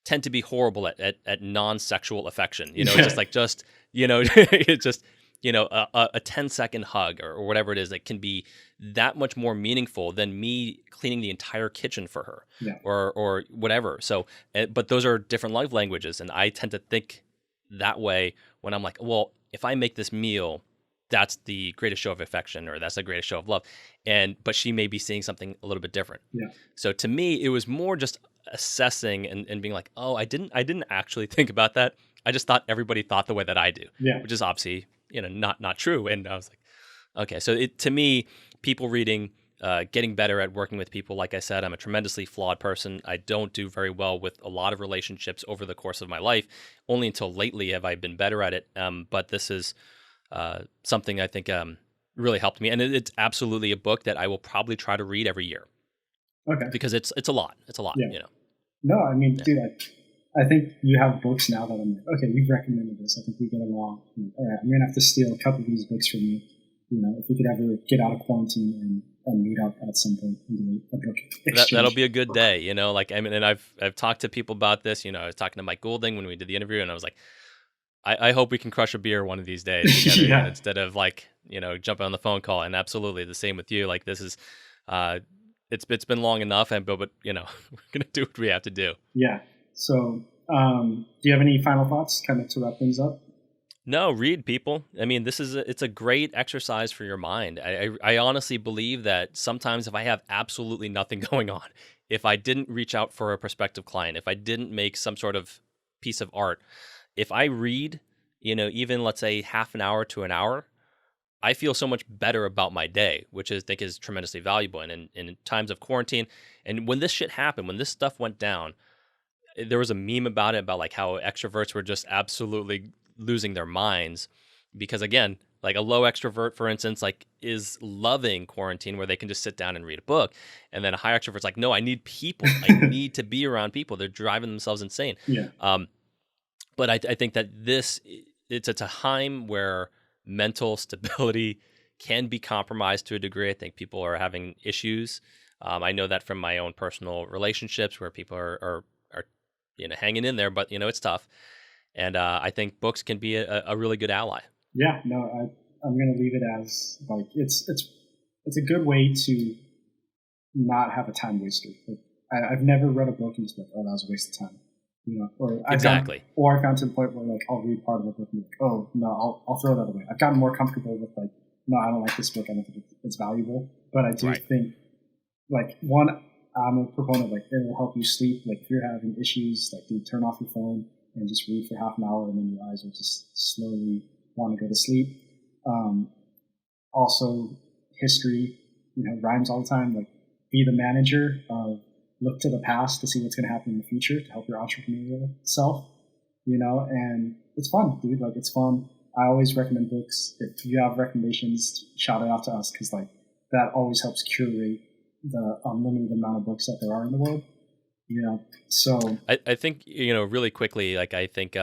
tend to be horrible at non-sexual affection. It's it's just, a 10-second hug or whatever it is that can be that much more meaningful than me cleaning the entire kitchen for her or whatever. So, but those are different love languages. And I tend to think that way when I'm like, well, if I make this meal that's the greatest show of affection, or that's the greatest show of love. But she may be seeing something a little bit different. Yeah. So to me, it was more just assessing and being like, oh, I didn't actually think about that. I just thought everybody thought the way that I do, Yeah. which is obviously, not true. And I was like, okay. So to me, people reading, getting better at working with people. Like I said, I'm a tremendously flawed person. I don't do very well with a lot of relationships over the course of my life. Only until lately have I been better at it. But this is something I think really helped me. And it's absolutely a book that I will probably try to read every year. Okay. Because it's a lot. It's a lot, Yeah. No, I mean, dude, I think you have books now that I'm like, okay, you've recommended this. I think we get along. All right, I'm going to have to steal a couple of these books from you. If we could ever get out of quarantine and meet up at some point and do a book exchange. That'll be a good day, Like, I mean, and I've talked to people about this. I was talking to Mike Goulding when we did the interview, and I was like, I hope we can crush a beer one of these days together, Yeah. instead of like, jumping on the phone call. And absolutely the same with you. Like, this is, it's been long enough, but we're gonna do what we have to do. Yeah. So, do you have any final thoughts, kind of to wrap things up? No, read, people. I mean, it's a great exercise for your mind. I honestly believe that sometimes if I have absolutely nothing going on, if I didn't reach out for a prospective client, if I didn't make some sort of piece of art, if I read, even let's say half an hour to an hour, I feel so much better about my day, which I think is tremendously valuable. And in times of quarantine, and when this shit happened, when this stuff went down, there was a meme about it, about like how extroverts were just absolutely losing their minds, because again, like a low extrovert, for instance, like is loving quarantine where they can just sit down and read a book. And then a high extrovert's like, no, I need people. I need to be around people. They're driving themselves insane. Yeah. But I think that it's a time where mental stability can be compromised to a degree. I think people are having issues. I know that from my own personal relationships where people are hanging in there, but it's tough. And I think books can be a really good ally. Yeah, no, I'm going to leave it as like it's a good way to not have a time waster. Like, I've never read a book and just like, oh, that was a waste of time, Or Exactly. I found to the point where like I'll read part of a book and like, oh no, I'll throw that away. I've gotten more comfortable with like, no, I don't like this book. I don't think it's valuable. But I do think like one, I'm a proponent like it will help you sleep. Like if you're having issues, like dude, turn off your phone and just read for half an hour, and then your eyes will just slowly want to go to sleep. Also, history, rhymes all the time. Like, be the manager of look to the past to see what's going to happen in the future to help your entrepreneurial self. And it's fun, dude. Like, it's fun. I always recommend books. If you have recommendations, shout it out to us, because like that always helps curate the unlimited amount of books that there are in the world. So I think, really quickly, like I think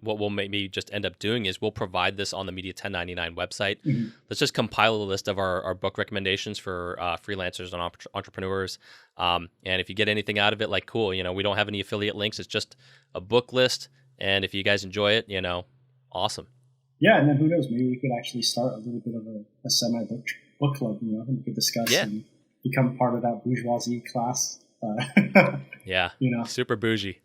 what we'll maybe just end up doing is we'll provide this on the Media 1099 website. Mm-hmm. Let's just compile a list of our book recommendations for freelancers and entrepreneurs. And if you get anything out of it, like, cool, we don't have any affiliate links. It's just a book list. And if you guys enjoy it, awesome. Yeah, and then who knows? Maybe we could actually start a little bit of a semi-book club, and we could discuss and become part of that bourgeoisie class. Yeah, super bougie.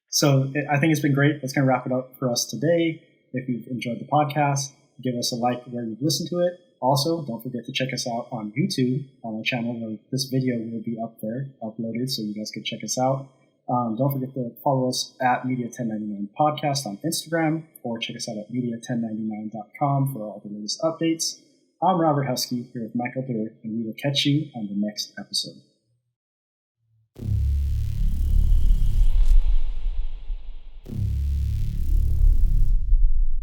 So I think it's been great. That's going to wrap it up for us today. If you've enjoyed the podcast, give us a like where you've listened to it. Also, don't forget to check us out on YouTube, on our channel where this video will be up there, uploaded, so you guys can check us out. Don't forget to follow us at Media 1099 Podcast on Instagram, or check us out at media1099.com for all the latest updates. I'm Robert Husky here with Michael Durr, and we will catch you on the next episode.